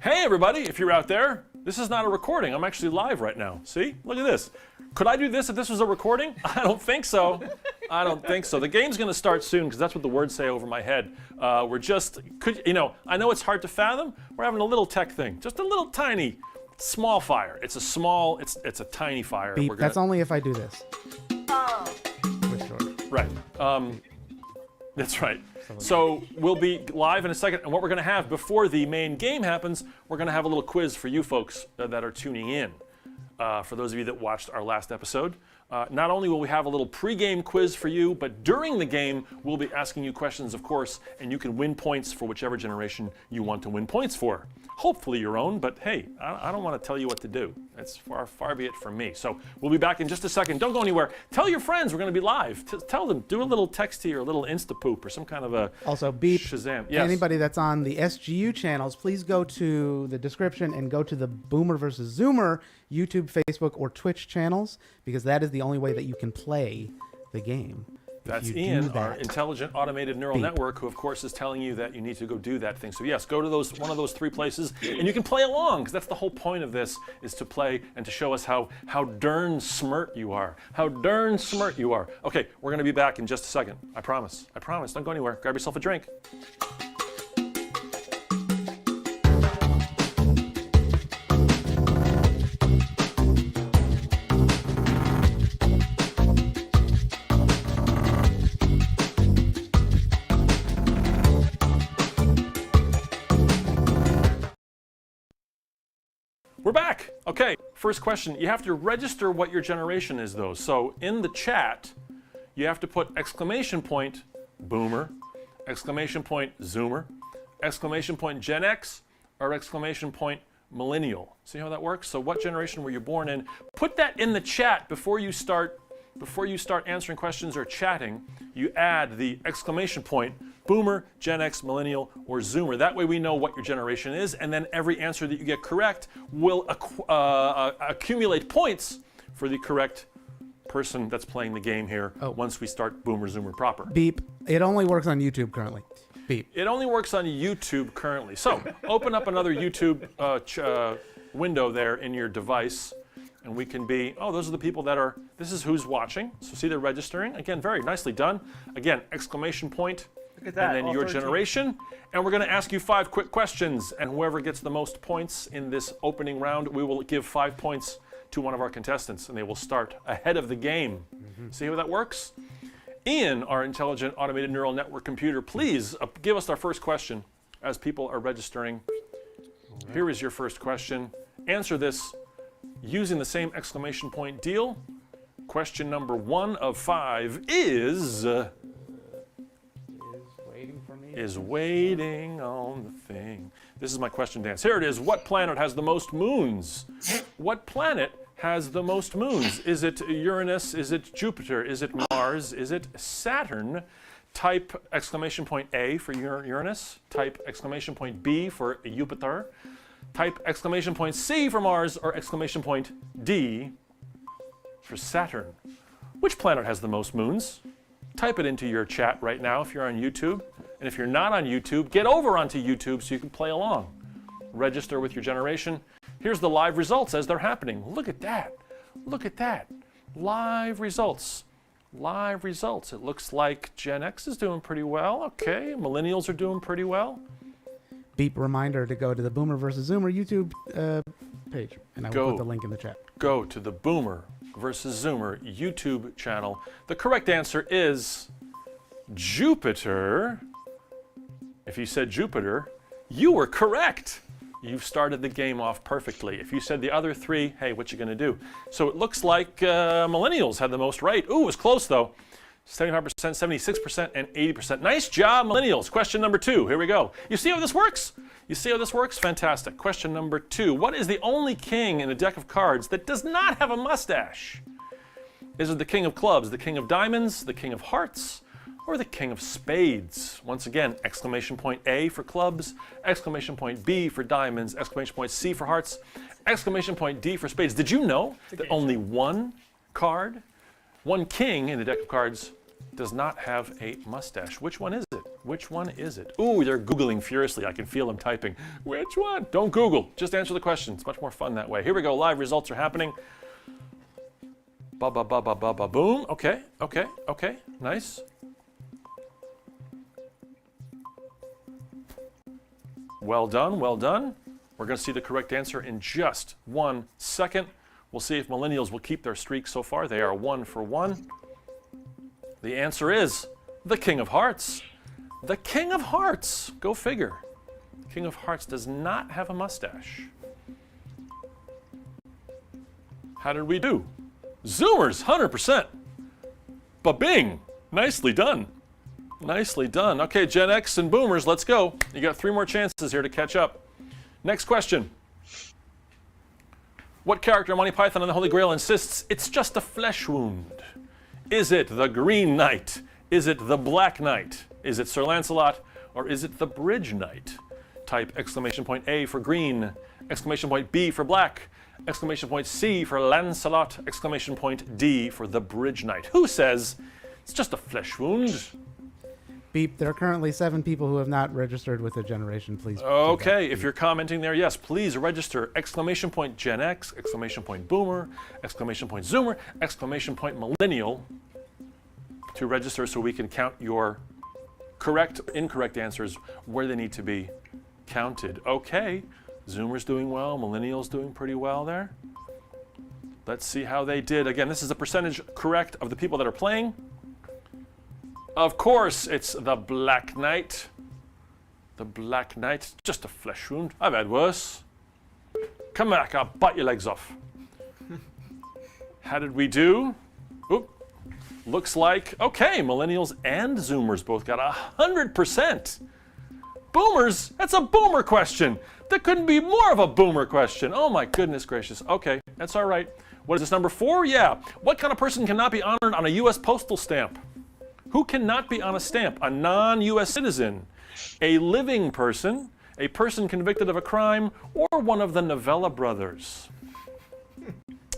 Hey everybody, if you're out there, this is not a recording. I'm actually live right now. See? Look at this. Could I do this if this was a recording? I don't think so. I don't think so. The game's going to start soon because that's what the words say over my head. We're just, I know it's hard to fathom. We're having a little tech thing. Just a little tiny, small fire. It's a tiny fire. Beep. That's only if I do this. Oh. Right. That's right. So we'll be live in a second, and what we're going to have before the main game happens, we're going to have a little quiz for you folks that are tuning in. For those of you that watched our last episode, not only will we have a little pre-game quiz for you, but during the game, we'll be asking you questions, of course, and you can win points for whichever generation you want to win points for. Hopefully your own, but hey, I don't want to tell you what to do. That's far be it from me. So we'll be back in just a second. Don't go anywhere. Tell your friends we're going to be live. Tell them, do a little texty or a little Instapoop or some kind of a also beep. Shazam. Yes. Anybody that's on the SGU channels, please go to the description and go to the BoomerVZoomer YouTube, Facebook, or Twitch channels, because that is the only way that you can play the game. That's Ian, our intelligent automated neural network, who of course is telling you that you need to go do that thing. So yes, go to one of those 3 places, and you can play along, because that's the whole point of this, is to play and to show us how darn smart you are. How darn smart you are. Okay, we're going to be back in just a second. I promise. I promise. Don't go anywhere. Grab yourself a drink. We're back. Okay, first question. You have to register what your generation is, though. So in the chat, you have to put exclamation point Boomer, exclamation point Zoomer, exclamation point Gen X, or exclamation point Millennial. See how that works? So what generation were you born in? Put that in the chat before you start answering questions or chatting. You add the exclamation point Boomer, Gen X, Millennial, or Zoomer. That way we know what your generation is, and then every answer that you get correct will accumulate points for the correct person that's playing the game here once we start BoomerVZoomer proper. Beep. It only works on YouTube currently. Beep. It only works on YouTube currently. So open up another YouTube window there in your device, and we can be, those are the people that are, this is who's watching. So see, they're registering. Again, very nicely done. Again, exclamation point. Look at that, and then your 13. generation. And we're going to ask you 5 quick questions. And whoever gets the most points in this opening round, we will give 5 points to one of our contestants. And they will start ahead of the game. See how that works? Ian, our intelligent automated neural network computer, please give us our first question as people are registering. Here is your first question. Answer this using the same exclamation point deal. Question number 1 of 5 is waiting on the thing. This is my question dance. Here it is. What planet has the most moons? What planet has the most moons? Is it Uranus? Is it Jupiter? Is it Mars? Is it Saturn? Type exclamation point A for Uranus. Type exclamation point B for Jupiter. Type exclamation point C for Mars, or exclamation point D for Saturn. Which planet has the most moons? Type it into your chat right now if you're on YouTube. And if you're not on YouTube, get over onto YouTube so you can play along. Register with your generation. Here's the live results as they're happening. Look at that. Look at that. Live results. Live results. It looks like Gen X is doing pretty well. Okay, Millennials are doing pretty well. Beep reminder to go to the BoomerVZoomer YouTube page. And I will put the link in the chat. Go to the BoomerVZoomer YouTube channel. The correct answer is Jupiter. If you said Jupiter, you were correct. You've started the game off perfectly. If you said the other 3, hey, what you gonna do? So it looks like Millennials had the most right. Ooh, it was close though. 75%, 76%, and 80%. Nice job, Millennials. Question number 2, here we go. You see how this works? You see how this works? Fantastic. Question number 2, what is the only king in a deck of cards that does not have a mustache? Is it the king of clubs, the king of diamonds, the king of hearts, or the king of spades? Once again, exclamation point A for clubs, exclamation point B for diamonds, exclamation point C for hearts, exclamation point D for spades. Did you know that only one card, one king in a deck of cards does not have a mustache? Which one is it? Which one is it? Ooh, they're Googling furiously. I can feel them typing. Which one? Don't Google. Just answer the question. It's much more fun that way. Here we go. Live results are happening. Ba ba ba ba ba ba boom. Okay, okay, okay. Nice. Well done, well done. We're going to see the correct answer in just 1 second. We'll see if millennials will keep their streak so far. They are 1 for 1. The answer is the King of Hearts. The King of Hearts. Go figure. King of Hearts does not have a mustache. How did we do? Zoomers, 100%. Ba-bing. Nicely done. Nicely done. Okay, Gen X and Boomers, let's go. You got 3 more chances here to catch up. Next question. What character in Monty Python and the Holy Grail insists it's just a flesh wound? Is it the Green Knight? Is it the Black Knight? Is it Sir Lancelot? Or is it the Bridge Knight? Type exclamation point A for green, exclamation point B for black, exclamation point C for Lancelot, exclamation point D for the Bridge Knight. Who says it's just a flesh wound? Beep. There are currently 7 people who have not registered with the generation. Please. Okay, if you're commenting there, yes, please register exclamation point Gen X, exclamation point Boomer, exclamation point Zoomer, exclamation point Millennial to register so we can count your correct, incorrect answers where they need to be counted. Okay, Zoomers doing well, Millennials doing pretty well there. Let's see how they did. Again, this is a percentage correct of the people that are playing. Of course, it's the Black Knight. The Black Knight, just a flesh wound. I've had worse. Come back, I'll bite your legs off. How did we do? Oop. Looks like, okay, Millennials and Zoomers both got 100%. Boomers, that's a Boomer question. There couldn't be more of a Boomer question. Oh my goodness gracious. Okay, that's all right. What is this, number 4? Yeah. What kind of person cannot be honored on a U.S. postal stamp? Who cannot be on a stamp? A non-U.S. citizen, a living person, a person convicted of a crime, or one of the Novella brothers?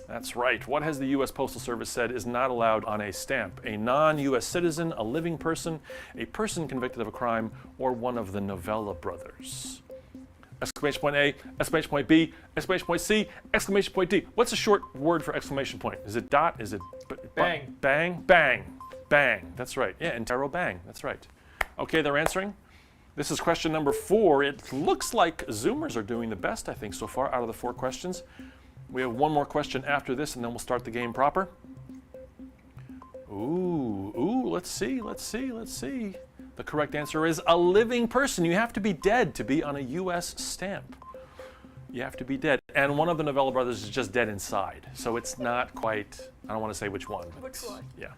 That's right. What has the U.S. Postal Service said is not allowed on a stamp? A non-U.S. citizen, a living person, a person convicted of a crime, or one of the Novella brothers? Exclamation point A, exclamation point B, exclamation point C, exclamation point D. What's a short word for exclamation point? Is it dot? Is it bang? Bang, bang, bang. That's right. Yeah, interro bang. That's right. Okay, they're answering. This is question number 4. It looks like Zoomers are doing the best, I think, so far out of the 4 questions. We have one more question after this, and then we'll start the game proper. Ooh, let's see. The correct answer is a living person. You have to be dead to be on a U.S. stamp. You have to be dead. And one of the Novella brothers is just dead inside. So it's not quite, I don't want to say which one. Which one? Yeah.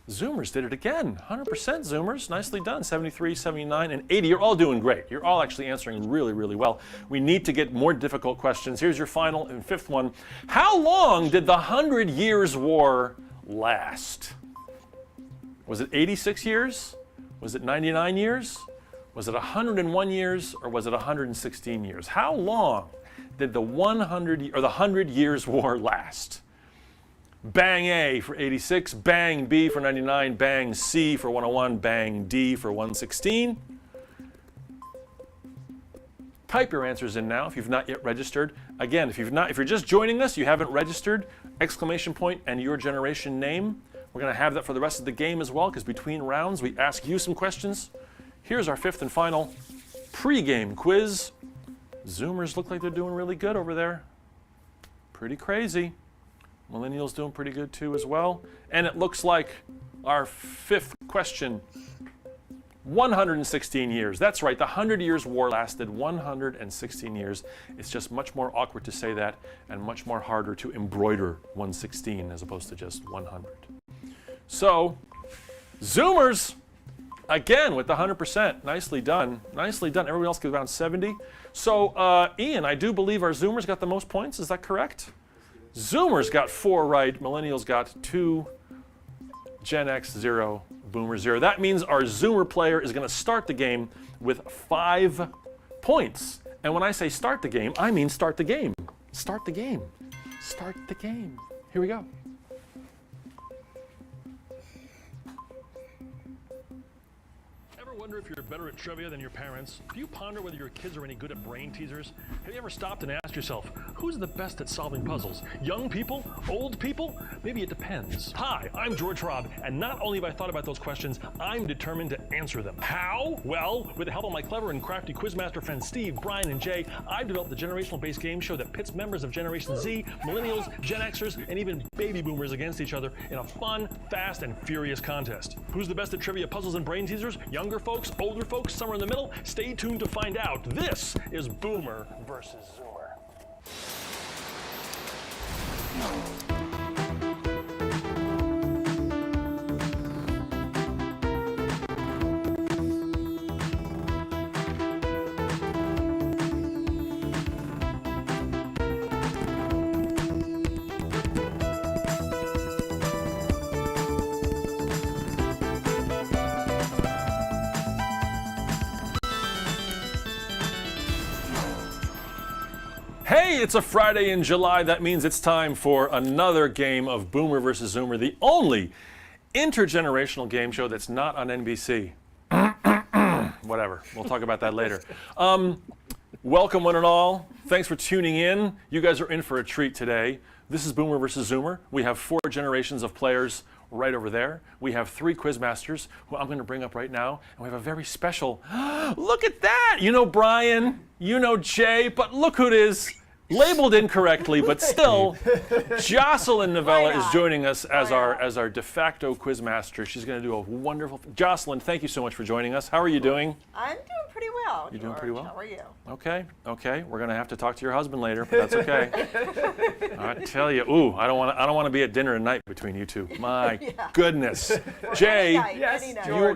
Zoomers did it again. 100% Zoomers. Nicely done. 73, 79, and 80. You're all doing great. You're all actually answering really, really well. We need to get more difficult questions. Here's your final and 5th one. How long did the 100 Years' War last? Was it 86 years? Was it 99 years? Was it 101 years? Or was it 116 years? How long did the 100 Years' War last? Bang A for 86, bang B for 99, bang C for 101, bang D for 116. Type your answers in now if you've not yet registered. Again, if you're just joining us, you haven't registered, exclamation point and your generation name. We're going to have that for the rest of the game as well, because between rounds we ask you some questions. Here's our 5th and final pre-game quiz. Zoomers look like they're doing really good over there. Pretty crazy. Millennials doing pretty good too as well. And it looks like our 5th question, 116 years. That's right, the 100 Years' War lasted 116 years. It's just much more awkward to say that and much more harder to embroider 116 as opposed to just 100. So, Zoomers, again with the 100%. Nicely done. Nicely done. Everybody else gets around 70. So, Ian, I do believe our Zoomers got the most points. Is that correct? Zoomers got 4 right, Millennials got 2, Gen X 0, Boomer 0. That means our Zoomer player is going to start the game with 5 points. And when I say start the game, I mean start the game. Start the game. Start the game. Here we go. wonder if you're better at trivia than your parents? Do you ponder whether your kids are any good at brain teasers? Have you ever stopped and asked yourself, who's the best at solving puzzles? Young people? Old people? Maybe it depends. Hi, I'm George Robb, and not only have I thought about those questions, I'm determined to answer them. How? Well, with the help of my clever and crafty Quizmaster friends Steve, Brian, and Jay, I've developed a generational-based game show that pits members of Generation Z, Millennials, Gen Xers, and even Baby Boomers against each other in a fun, fast, and furious contest. Who's the best at trivia, puzzles, and brain teasers? Younger folks, older folks, somewhere in the middle? Stay tuned to find out. This is Boomer versus Zoomer. Hey, it's a Friday in July. That means it's time for another game of Boomer versus Zoomer, the only intergenerational game show that's not on NBC. Whatever. We'll talk about that later. Welcome, one and all. Thanks for tuning in. You guys are in for a treat today. This is Boomer versus Zoomer. We have 4 generations of players right over there. We have 3 Quizmasters, who I'm going to bring up right now. And we have a very special, look at that! You know Brian, you know Jay, but look who it is. Labeled incorrectly, but still, Jocelyn Novella is joining us as our de facto Quizmaster. She's going to do a wonderful. Jocelyn, thank you so much for joining us. How are you doing? I'm doing pretty well. You're doing pretty well? How are you? Okay. We're going to have to talk to your husband later, but that's okay. I tell you, I don't want to be at dinner tonight between you two. My goodness, Jay.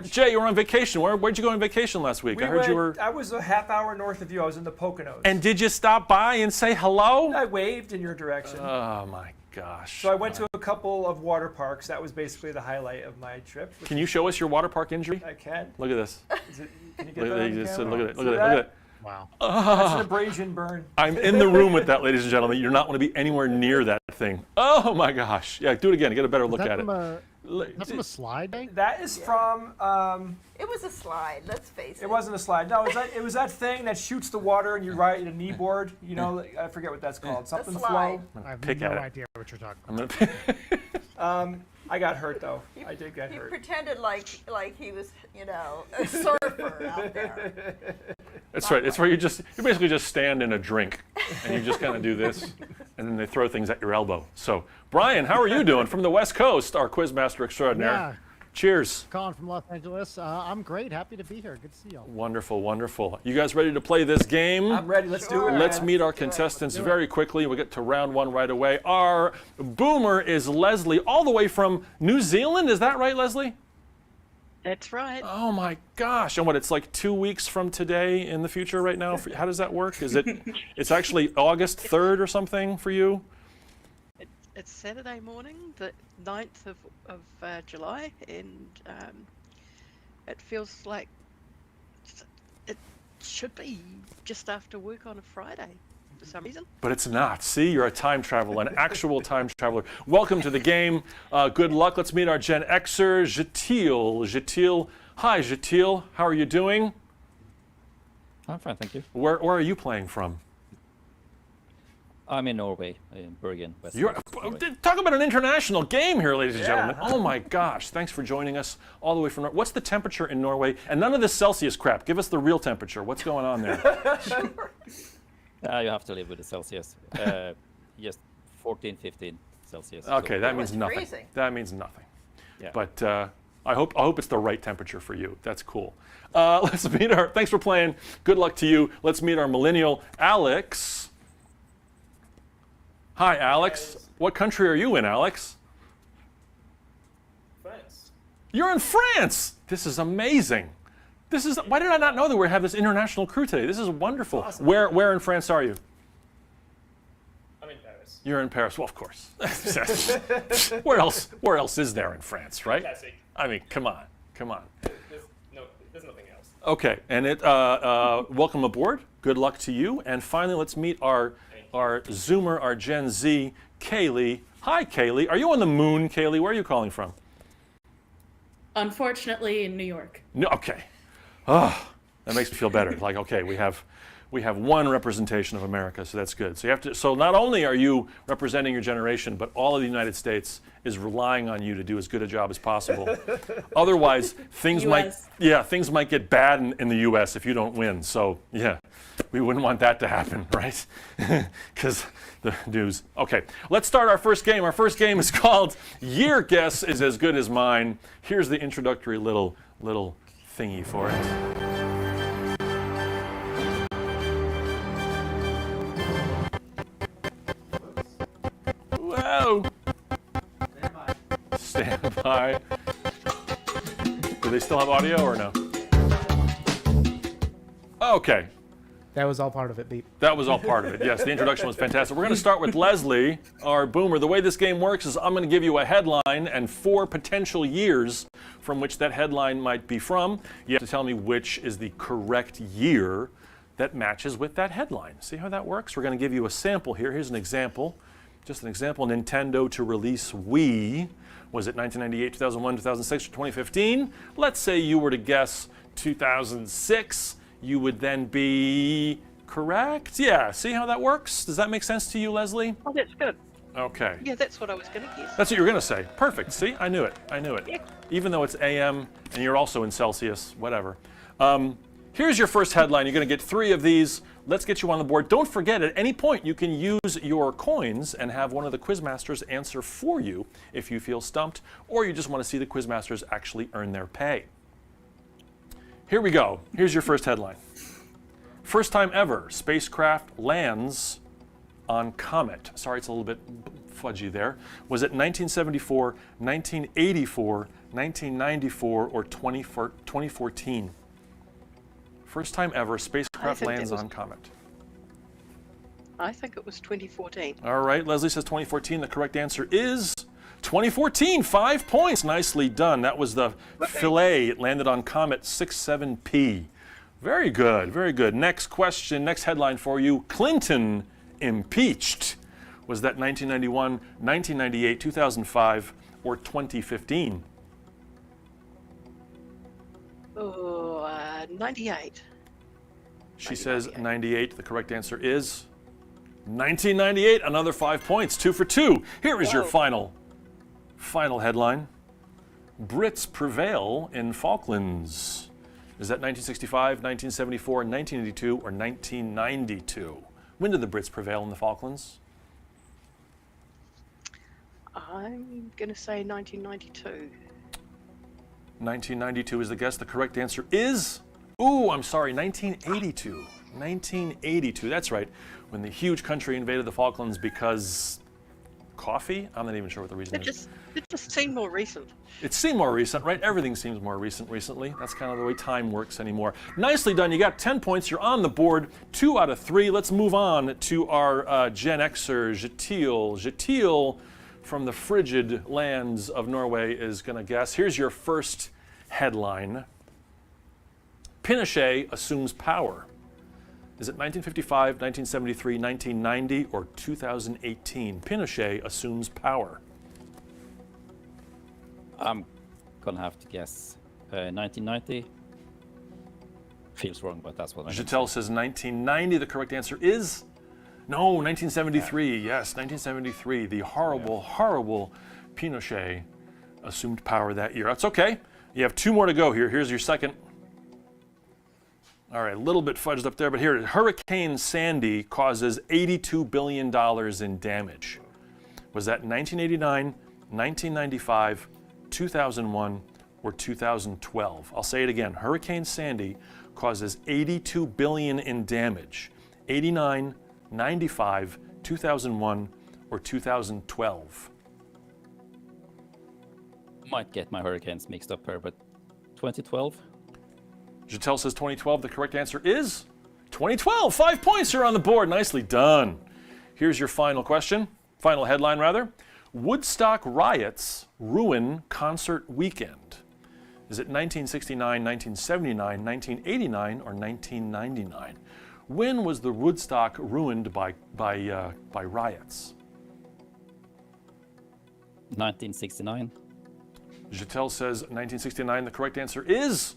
Jay, you were on vacation. Where'd you go on vacation last week? I heard you were. I was a half hour north of you. I was in the Poconos. And did you stop by and say hello? I waved in your direction. Oh my gosh. So I went to a couple of water parks. That was basically the highlight of my trip. Can you show us your water park injury? I can. Look at this. Can you get that on camera? Look at it. Look at it. Wow. That's an abrasion burn. I'm in the room with that, ladies and gentlemen. You're not going to be anywhere near that thing. Oh my gosh. Yeah, do it again. Get a better look at it. That's from a slide, eh? That is from. It was a slide. Let's face it. It wasn't a slide. No, it was that thing that shoots the water and you ride a knee board. You know, I forget what that's called. Something slide. flow. I have Pick no at it. idea what you're talking I'm about. gonna I got hurt though. I did get He hurt. pretended like he was, a surfer out there. That's right. It's where you basically just stand in a drink and you just kind of do this, and then they throw things at your elbow. So, Brian, how are you doing from the West Coast? Our Quizmaster extraordinaire. Yeah. Cheers. Colin from Los Angeles. I'm great. Happy to be here. Good to see y'all. Wonderful, wonderful. You guys ready to play this game? I'm ready. Let's do it. Let's meet our contestants very quickly. We'll get to round 1 right away. Our Boomer is Leslie, all the way from New Zealand. Is that right, Leslie? That's right. Oh my gosh! And it's like 2 weeks from today in the future right now? How does that work? Is it? It's actually August 3rd or something for you? It's Saturday morning, the 9th of July, and it feels like it should be just after work on a Friday for some reason. But it's not. See, you're a time traveler, an actual time traveler. Welcome to the game. Good luck. Let's meet our Gen Xer, Jatil. Hi, Jatil. How are you doing? I'm fine, thank you. Where are you playing from? I'm in Norway, in Bergen, West. Talk about an international game here, ladies and Yeah. gentlemen. Oh my gosh, thanks for joining us all the way from What's the temperature in Norway? And none of this Celsius crap. Give us the real temperature. What's going on there? You have to live with the Celsius. Yes, 14, 15 Celsius. Okay, that means It's nothing. freezing. That means nothing. Yeah. But I hope it's the right temperature for you. That's cool. Let's meet thanks for playing. Good luck to you. Let's meet our millennial, Alex. Hi, Alex. What country are you in, Alex? France. You're in France. This is amazing. Why did I not know that we have this international crew today? This is wonderful. Awesome. Where in France are you? I'm in Paris. You're in Paris. Well, of course. Where else is there in France, right? Classic. I mean, come on. There's nothing else. Okay, and welcome aboard. Good luck to you. And finally, let's meet our Zoomer, our Gen Z, Kaylee. Hi, Kaylee. Are you on the moon, Kaylee? Where are you calling from? Unfortunately, in New York. No. Okay. Oh, that makes me feel better. Like, okay, we have one representation of America, so that's good. So you have to. So not only are you representing your generation, but all of the United States is relying on you to do as good a job as possible. Otherwise, things might get bad in the U.S. if you don't win. So yeah, we wouldn't want that to happen, right? Because the news. Okay, let's start our first game. Our first game is called Your Guess is as Good as Mine. Here's the introductory little thingy for it. Whoa! Stand by. Do they still have audio or no? Okay. That was all part of it, Beep. That was all part of it. Yes, the introduction was fantastic. We're going to start with Leslie, our boomer. The way this game works is I'm going to give you a headline and 4 potential years from which that headline might be from. You have to tell me which is the correct year that matches with that headline. See how that works? We're going to give you a sample here. Here's an example. Just an example. Nintendo to release Wii. Was it 1998, 2001, 2006, or 2015? Let's say you were to guess 2006. You would then be correct? Yeah, see how that works? Does that make sense to you, Leslie? Oh, that's good. Okay. Yeah, that's what I was going to guess. That's what you were going to say. Perfect. See, I knew it. I knew it. Yeah. Even though it's AM and you're also in Celsius, whatever. Here's your first headline. You're going to get 3 of these. Let's get you on the board. Don't forget, at any point, you can use your coins and have one of the Quizmasters answer for you if you feel stumped, or you just want to see the Quizmasters actually earn their pay. Here we go. Here's your first headline. First time ever, spacecraft lands on comet. Sorry, it's a little bit fudgy there. Was it 1974, 1984, 1994, or 2014? First time ever, spacecraft lands on comet. I think it was 2014. All right, Leslie says 2014. The correct answer is 2014. 5 points. Nicely done. That was the Philae. It landed on comet 67P. Very good, very good. Next question, next headline for you. Clinton impeached. Was that 1991, 1998, 2005, or 2015? Oh, 98. She says 98. The correct answer is 1998. Another 5 points. 2 for 2. Here is your final headline. Brits prevail in Falklands. Is that 1965, 1974, 1982, or 1992? When did the Brits prevail in the Falklands? I'm going to say 1992. 1992 is the guess. The correct answer is, I'm sorry, 1982. 1982, that's right. When the huge country invaded the Falklands because coffee? I'm not even sure what the reason is. It just seemed more recent. It seemed more recent, right? Everything seems more recent recently. That's kind of the way time works anymore. Nicely done. You got 10 points. You're on the board. 2 out of 3. Let's move on to our Gen Xer, Jetil. Jetil from the frigid lands of Norway is going to guess. Here's your first headline. Pinochet assumes power. Is it 1955, 1973, 1990, or 2018? Pinochet assumes power. I'm gonna have to guess 1990. Feels wrong, but that's what I. Jetel says 1990. The correct answer is no, 1973. Yes, 1973. The horrible Pinochet assumed power that year. That's okay. You have 2 more to go here. Here's your second. All right, a little bit fudged up there, but here, Hurricane Sandy causes $82 billion in damage. Was that 1989, 1995, 2001, or 2012? I'll say it again. Hurricane Sandy causes $82 billion in damage. 89, 95, 2001, or 2012? Might get my hurricanes mixed up here, but 2012? Jetel says 2012. The correct answer is 2012. 5 points are on the board. Nicely done. Here's your final question. Final headline, rather. Woodstock riots ruin concert weekend. Is it 1969, 1979, 1989, or 1999? When was the Woodstock ruined by riots? 1969. Jetel says 1969. The correct answer is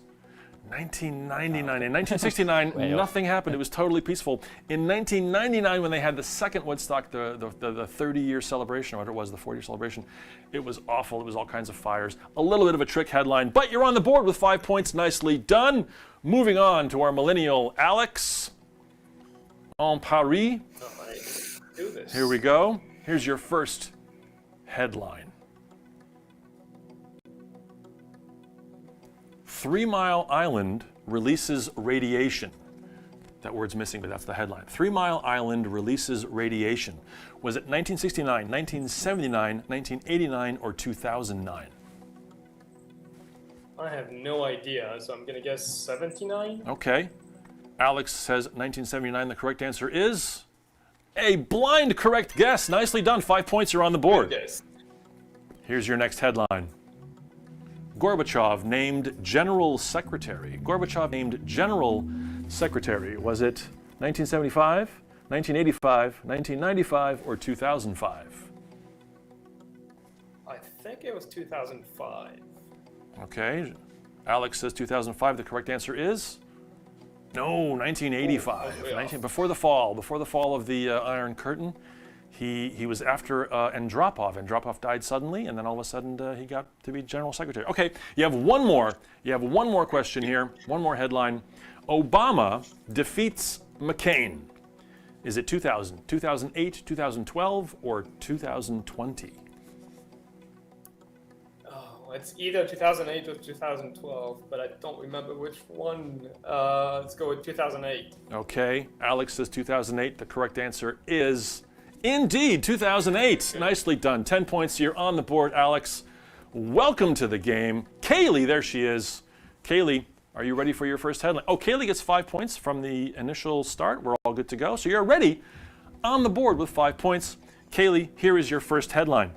1999. In 1969, Way off. nothing happened. It was totally peaceful. In 1999, when they had the second Woodstock, the 30-year celebration, or whatever it was, the 40-year celebration, it was awful. It was all kinds of fires. A little bit of a trick headline, but you're on the board with 5 points. Nicely done. Moving on to our millennial Alex. En Paris. Nice. Do this. Here we go. Here's your first headline. 3 Mile Island releases radiation. That word's missing, but that's the headline. 3 Mile Island releases radiation. Was it 1969, 1979, 1989, or 2009? I have no idea, so I'm gonna guess 79. Okay. Alex says 1979. The correct answer is a blind correct guess. Nicely done. 5 points are on the board. Yes. Here's your next headline. Gorbachev named General Secretary. Gorbachev named General Secretary. Was it 1975, 1985, 1995, or 2005? I think it was 2005. Okay. Alex says 2005. The correct answer is no, 1985. Oh, I was way off. Before the fall of the Iron Curtain, he was after Andropov. Andropov died suddenly, and then all of a sudden he got to be General Secretary. Okay, you have one more. You have one more question here. One more headline. Obama defeats McCain. Is it 2000, 2008, 2012, or 2020? Oh, it's either 2008 or 2012, but I don't remember which one. Let's go with 2008. Okay, Alex says 2008. The correct answer is indeed 2008. Nicely done. 10 points. You're on the board, Alex. Welcome to the game. Kaylee, there she is. Kaylee, are you ready for your first headline? Oh, Kaylee gets 5 points from the initial start. We're all good to go. So you're ready on the board with 5 points. Kaylee, here is your first headline.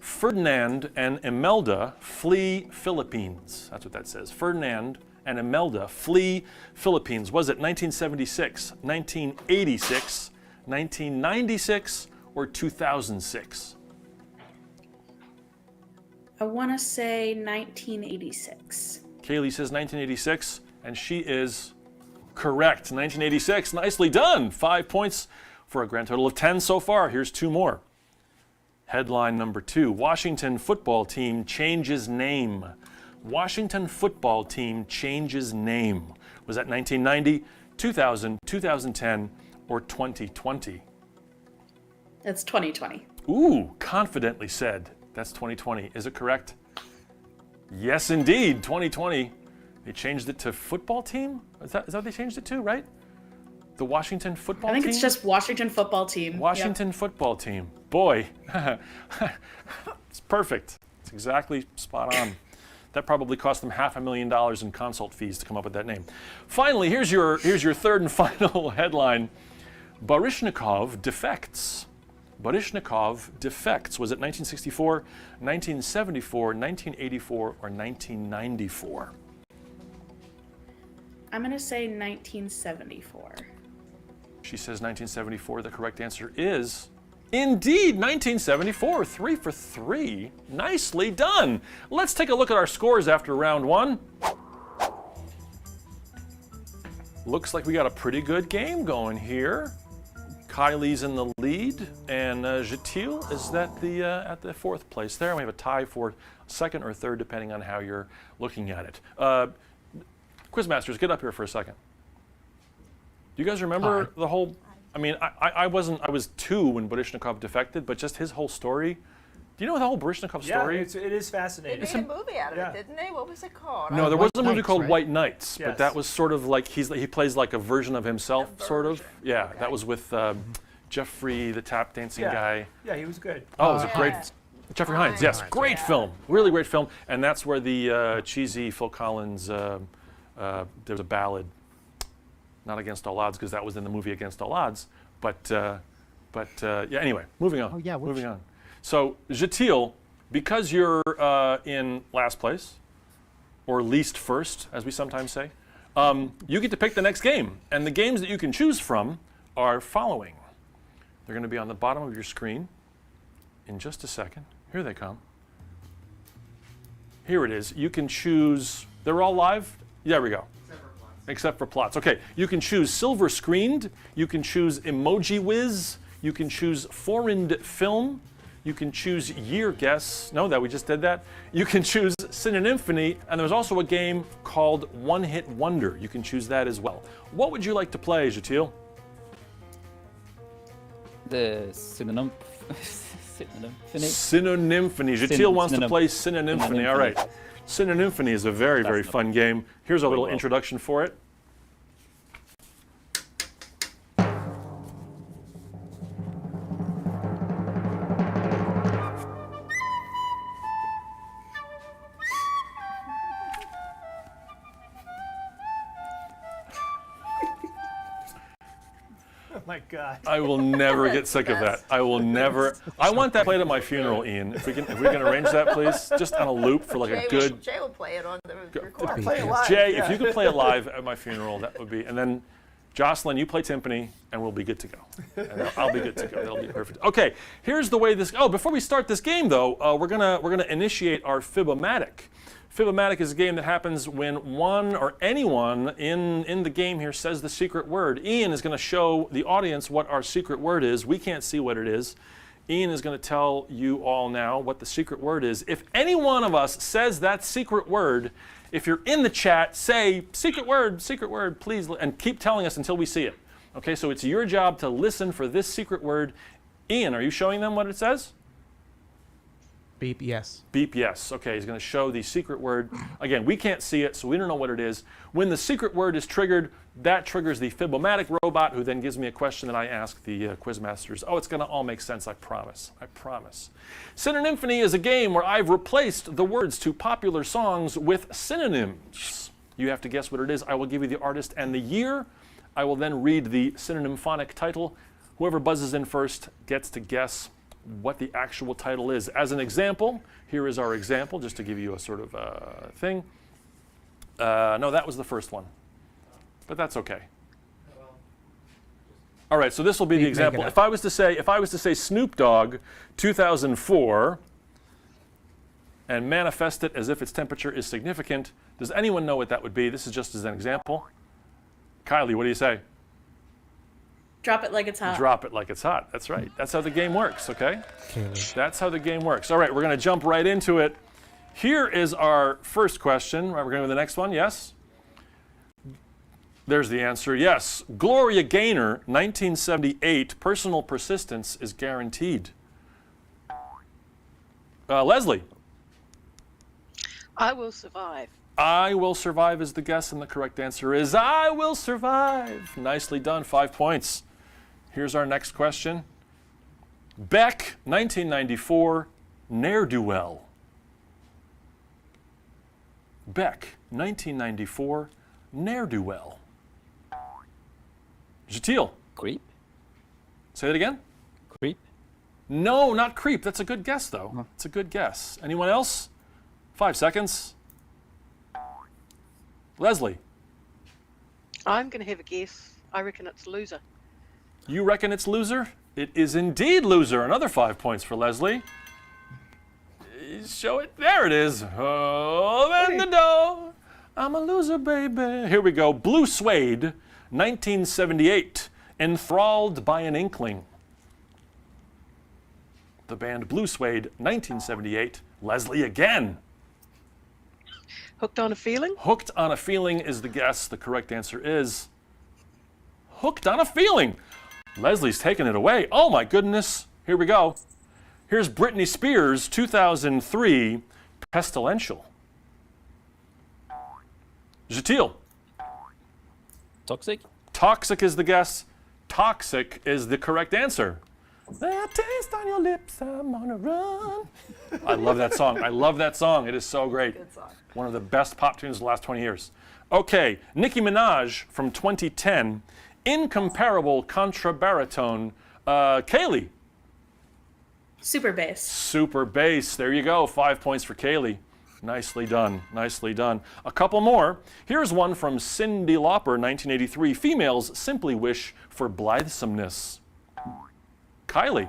Ferdinand and Imelda flee Philippines. That's what that says. Ferdinand and Imelda flee Philippines. Was it 1976, 1986, 1996, or 2006? I want to say 1986. Kaylee says 1986, and she is correct. 1986. Nicely done. 5 points for a grand total of 10 so far. Here's two more. Headline number 2. Washington football team changes name. Washington football team changes name. Was that 1990, 2000, 2010, or 2020? That's 2020. Ooh, confidently said. That's 2020. Is it correct? Yes, indeed. 2020. They changed it to football team? Is that what they changed it to, right? The Washington football team? I think it's just Washington football team. Washington football team. Boy, it's perfect. It's exactly spot on. That probably cost them $500,000 in consult fees to come up with that name. Finally, here's your third and final headline. Baryshnikov defects. Baryshnikov defects. Was it 1964, 1974, 1984, or 1994? I'm going to say 1974. She says 1974. The correct answer is indeed 1974. 3 for 3. Nicely done. Let's take a look at our scores after round 1. Looks like we got a pretty good game going here. Kylie's in the lead, and Jatil is at the 4th place there. And we have a tie for 2nd or 3rd, depending on how you're looking at it. Quizmasters, get up here for a second. Do you guys remember the whole? I mean, I was 2 when Baryshnikov defected, but just his whole story. Do you know the whole Baryshnikov story? Yeah, it is They fascinating. made a movie out of Yeah. it, didn't they? What was it called? No, there was a movie Knights, called right? White Knights, but Yes. that was sort of like he plays like a version of himself, A sort of. version. Yeah, Okay. that was with Jeffrey, the tap dancing Yeah. guy. Yeah, he was good. Oh, it was a great. Yeah. Jeffrey Hines, yes, Hines, great yeah. film, really great film, and that's where the cheesy Phil Collins. There's a ballad, not Against All Odds, because that was in the movie Against All Odds, but yeah. Anyway, moving on. Oh, yeah, which- moving on. So Jatil, because you're in last place, or least first, as we sometimes say, you get to pick the next game, and the games that you can choose from are following. They're going to be on the bottom of your screen in just a second. Here they come. Here it is. You can choose They're all live? There we go. Except for plots. Okay, you can choose silver screened, you can choose emoji whiz, you can choose foreign film, you can choose year guess. No, that we just did that. You can choose Synonym, and there's also a game called One Hit Wonder. You can choose that as well. What would you like to play, Jatil? The synonym. Synonym. Jatil wants to play Synonym. All right. Synonym is a very, very fun game. Here's a little introduction for it. Oh my God. I will never get sick of that. I will never. I want that played at my funeral, Ian. If we can arrange that, please, just on a loop for like a good. Jay will play it on the recording. Play it live. Jay, yeah. if you could play it live at my funeral, that would be. And then, Jocelyn, you play timpani, and we'll be good to go. And I'll be good to go. That'll be perfect. Okay, here's the way this. Oh, before we start this game, though, we're gonna initiate our Fibomatic. Fibomatic is a game that happens when one or anyone in the game here says the secret word. Ian is going to show the audience what our secret word is. We can't see what it is. Ian is going to tell you all now what the secret word is. If any one of us says that secret word, if you're in the chat, say secret word, please, and keep telling us until we see it. Okay, so it's your job to listen for this secret word. Ian, are you showing them what it says? Beep, yes. Beep, yes. Okay, he's going to show the secret word. Again, we can't see it, so we don't know what it is. When the secret word is triggered, that triggers the Fibomatic robot, who then gives me a question that I ask the Quizmasters. Oh, it's going to all make sense, I promise. I promise. Synonym is a game where I've replaced the words to popular songs with synonyms. You have to guess what it is. I will give you the artist and the year. I will then read the synonym phonic title. Whoever buzzes in first gets to guess what the actual title is. As an example, here is our example, just to give you a sort of thing. No, that was the first one, but that's okay. All right, so this will be the example. If I was to say Snoop Dogg 2004 and manifest it as if its temperature is significant, does anyone know what that would be? This is just as an example. Kylie, what do you say? Drop it like it's hot. Drop it like it's hot. That's right. That's how the game works, okay? Kaylee. That's how the game works. All right, we're going to jump right into it. Here is our first question. Right, we're going to the next one. Yes? There's the answer. Yes. Gloria Gaynor, 1978. Personal persistence is guaranteed. Leslie. I Will Survive. I Will Survive is the guess, and the correct answer is I Will Survive. Nicely done. 5 points. Here's our next question. Beck, 1994, Ne'er-Do-Well. Beck, 1994, Ne'er-Do-Well. Jatil. Creep. Say that again? Creep. No, not Creep. That's a good guess, though. It's a good guess. Anyone else? 5 seconds. Leslie. I'm going to have a guess. I reckon it's Loser. You reckon it's Loser? It is indeed Loser. Another 5 points for Leslie. Show it. There it is. Open the door. I'm a loser, baby. Here we go. Blue Suede, 1978. Enthralled by an Inkling. The band Blue Suede, 1978. Leslie again. Hooked on a Feeling? Hooked on a Feeling is the guess. The correct answer is Hooked on a Feeling. Leslie's taking it away. Oh my goodness. Here we go. Here's Britney Spears, 2003, Pestilential. Jatil. Toxic. Toxic is the guess. Toxic is the correct answer. That taste on your lips, I'm on a run. I love that song. I love that song. It is so great. Good song. One of the best pop tunes of the last 20 years. Okay, Nicki Minaj from 2010, Incomparable Contrabaritone. Kaylee. Super bass. Super bass. There you go. 5 points for Kaylee. Nicely done. Nicely done. A couple more. Here's one from Cyndi Lauper, 1983. Females simply wish for blithesomeness. Kylie.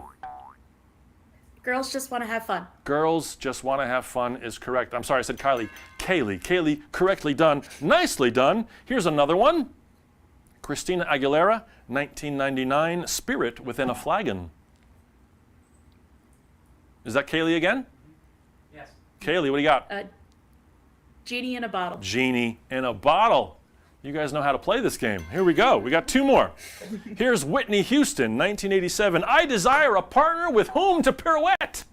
Girls just want to have fun. Girls just want to have fun is correct. I'm sorry, I said Kylie. Kaylee. Kaylee, correctly done. Nicely done. Here's another one. Christina Aguilera, 1999, Spirit Within a Flagon. Is that Kaylee again? Yes. Kaylee, what do you got? Genie in a bottle. Genie in a bottle. You guys know how to play this game. Here we go. We got two more. Here's Whitney Houston, 1987. I desire a partner with whom to pirouette.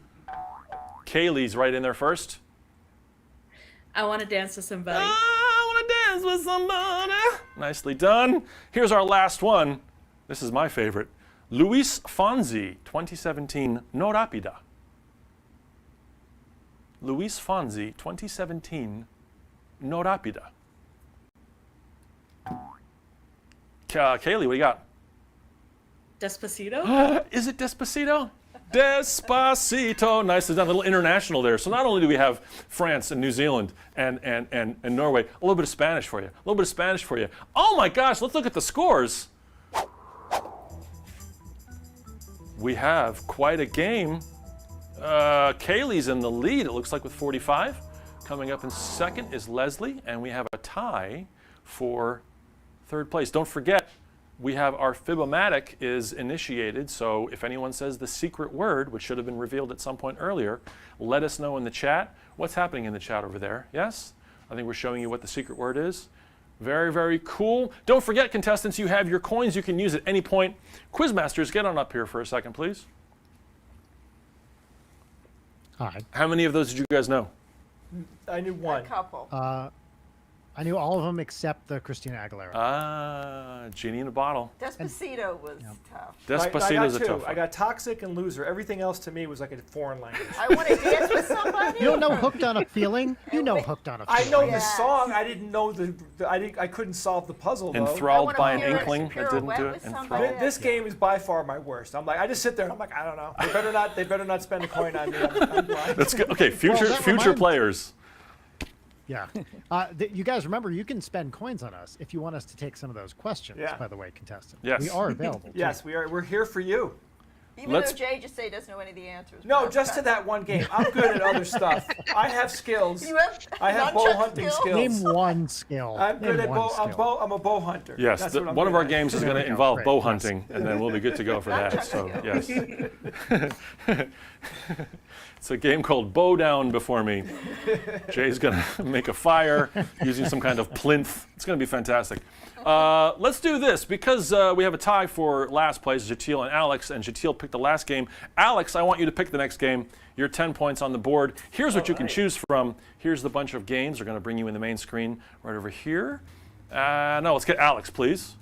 Kaylee's right in there first. I want to dance with somebody. I want to dance with somebody. Nicely done. Here's our last one. This is my favorite. Luis Fonsi, 2017, No Rapida. Luis Fonsi, 2017, No Rapida. Kaylee, what do you got? Despacito? Is it Despacito? Despacito. Nicely done. A little international there. So not only do we have France and New Zealand and Norway, a little bit of Spanish for you. A little bit of Spanish for you. Oh my gosh, let's look at the scores. We have quite a game. Kaylee's in the lead, it looks like, with 45. Coming up in second is Leslie, and we have a tie for third place. Don't forget, we have our Fibomatic is initiated, so if anyone says the secret word, which should have been revealed at some point earlier, let us know in the chat. What's happening in the chat over there? Yes? I think we're showing you what the secret word is. Very, very cool. Don't forget, contestants, you have your coins you can use at any point. Quizmasters, get on up here for a second, please. Hi. How many of those did you guys know? I knew A one. couple. I knew all of them except the Christina Aguilera. Ah, Genie in a Bottle. Despacito was tough. Despacito's a tough I one. got Toxic and Loser. Everything else to me was like a foreign language. I want to dance with somebody. You don't know Hooked on a Feeling? You know Hooked on a I Feeling. know the Yes. song. I didn't know I couldn't solve the puzzle though. Enthralled wanna by an pirouette- inkling that didn't do pirouette it. with Enthralled. somebody. This game is by far my worst. I'm like, I just sit there and I'm like, I don't know. They better not spend a coin on me. I'm blind. That's good. Okay, future that future reminds- Yeah. players. You guys remember, you can spend coins on us if you want us to take some of those questions, Yeah. by the way, contestant. Yes. We are available. Yes, we are. We're here for you. Even Let's- though Jay just say he doesn't know any of the answers. No, But just to okay. that one game. I'm good at other stuff. I have skills. You have I have bow nunchuck hunting skills? skills. Name one skill. I'm good Name at one bow. skill. I'm a bow hunter. Yes, That's what I'm one of good our at. games is There going we to go. involve Great. bow Yes. hunting, and then we'll be good to go for that. So yes, it's a game called Bow Down Before Me. Jay's going to make a fire using some kind of plinth. It's going to be fantastic. Let's do this because we have a tie for last place, Jatil and Alex, and Jatil picked the last game. Alex, I want you to pick the next game. You're 10 points on the board. Here's what you can choose from. Here's the bunch of games. We're going to bring you in the main screen right over here. No, let's get Alex, please.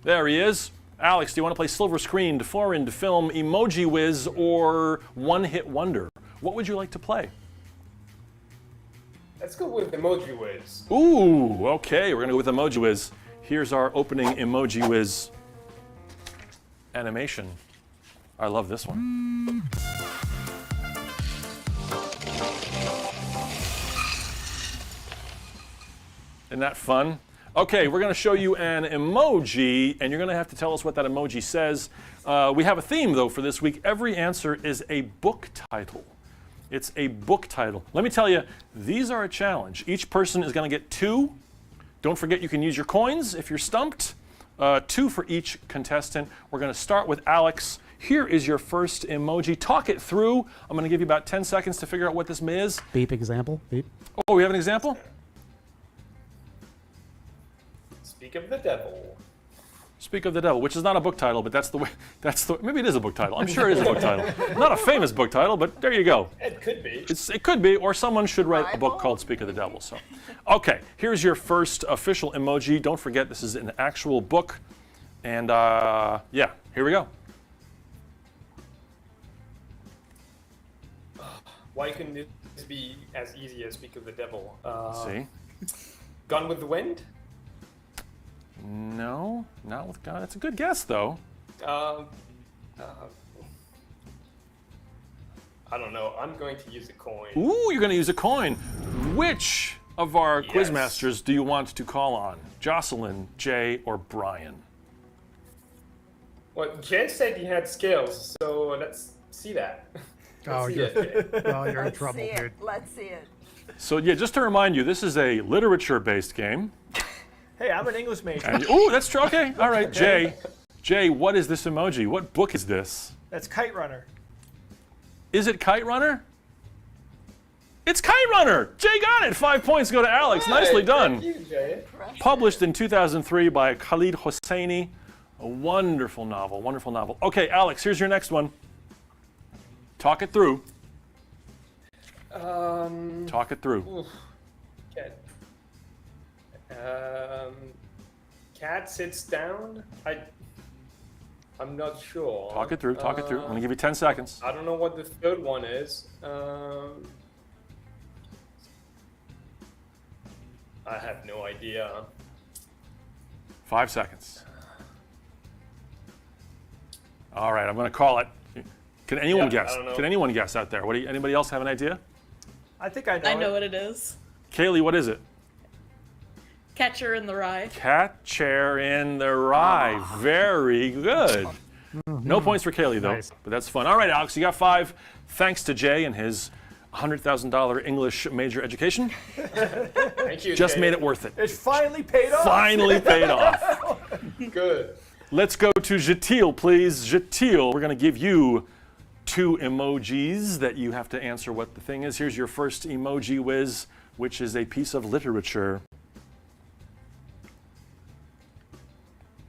There he is. Alex, do you want to play Silver Screened, Foreign Film, Emoji Whiz, or One Hit Wonder? What would you like to play? Let's go with Emoji Whiz. Ooh, okay, we're going to go with Emoji Whiz. Here's our opening Emoji Whiz animation. I love this one. Isn't that fun? Okay, we're going to show you an emoji, and you're going to have to tell us what that emoji says. We have a theme, though, for this week. Every answer is a book title. It's a book title. Let me tell you, these are a challenge. Each person is going to get 2. Don't forget you can use your coins if you're stumped. 2 for each contestant. We're going to start with Alex. Here is your first emoji. Talk it through. I'm going to give you about 10 seconds to figure out what this is. Beep example. Beep. Oh, we have an example? Speak of the devil. Speak of the Devil, which is not a book title, but that's the way. Maybe it is a book title. I'm sure it is a book title. Not a famous book title, but there you go. It could be. It could be, or someone should write a book Bible? called Speak of the Devil. So, okay, here's your first official emoji. Don't forget, this is an actual book, and yeah, here we go. Why couldn't this be as easy as Speak of the Devil? See? Gone with the Wind? No, not with God. It's a good guess, though. I don't know. I'm going to use a coin. Ooh, you're going to use a coin. Which of our Yes. Quizmasters do you want to call on? Jocelyn, Jay, or Brian? Well, Jay said he had skills, so let's see that. Oh, See you're, it. oh, you're in Let's trouble, see dude. it. Let's see it. So yeah, just to remind you, this is a literature-based game. Hey, I'm an English major. And oh, that's true. Okay, all right, Jay, what is this emoji? What book is this? That's Kite Runner. Is it Kite Runner? It's Kite Runner. Jay got it. 5 points go to Alex. Nicely done. Thank you, Jay. Published in 2003 by Khalid Hosseini. A wonderful novel. Wonderful novel. Okay, Alex, here's your next one. Talk it through. Talk it through. Cat. Cat sits down. I'm not sure. Talk it through. Talk it through. I'm gonna give you 10 seconds. I don't know what the third one is. I have no idea. 5 seconds. All right, I'm gonna call it. Can anyone Yeah, I guess? don't know. Can anyone guess out there? What do you, anybody else have an idea? I think I know. I know it. what it is. Kaylee, what is it? Catcher in the Rye. Cat chair in the rye. Very good. No points for Kaylee though, Nice. but that's fun. All right, Alex, you got 5. Thanks to Jay and his $100,000 English major education. Thank you. Just Jay. made it worth it. It finally paid off. Finally paid off. Good. Let's go to Jatil, please. Jatil, we're going to give you 2 emojis that you have to answer what the thing is. Here's your first emoji whiz, which is a piece of literature.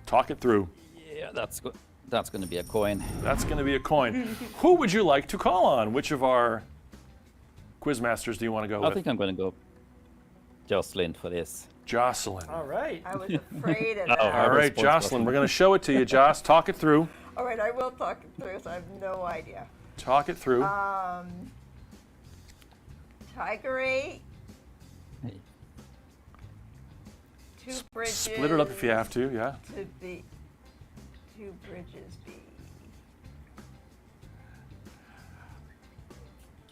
Talk it through. Yeah, that's going to be a coin. That's going to be a coin. Who would you like to call on? Which of our Quizmasters do you want to go I with? think I'm going to go Jocelyn for this. Jocelyn. All right. I was afraid of Oh, that. All right, Sports Jocelyn, question. we're going to show it to you, Joss. Talk it through. All right, I will talk it through, so I have no idea. Talk it through. Tigerate. 2 bridges. Split it up if you have to, yeah. To be 2 bridges be.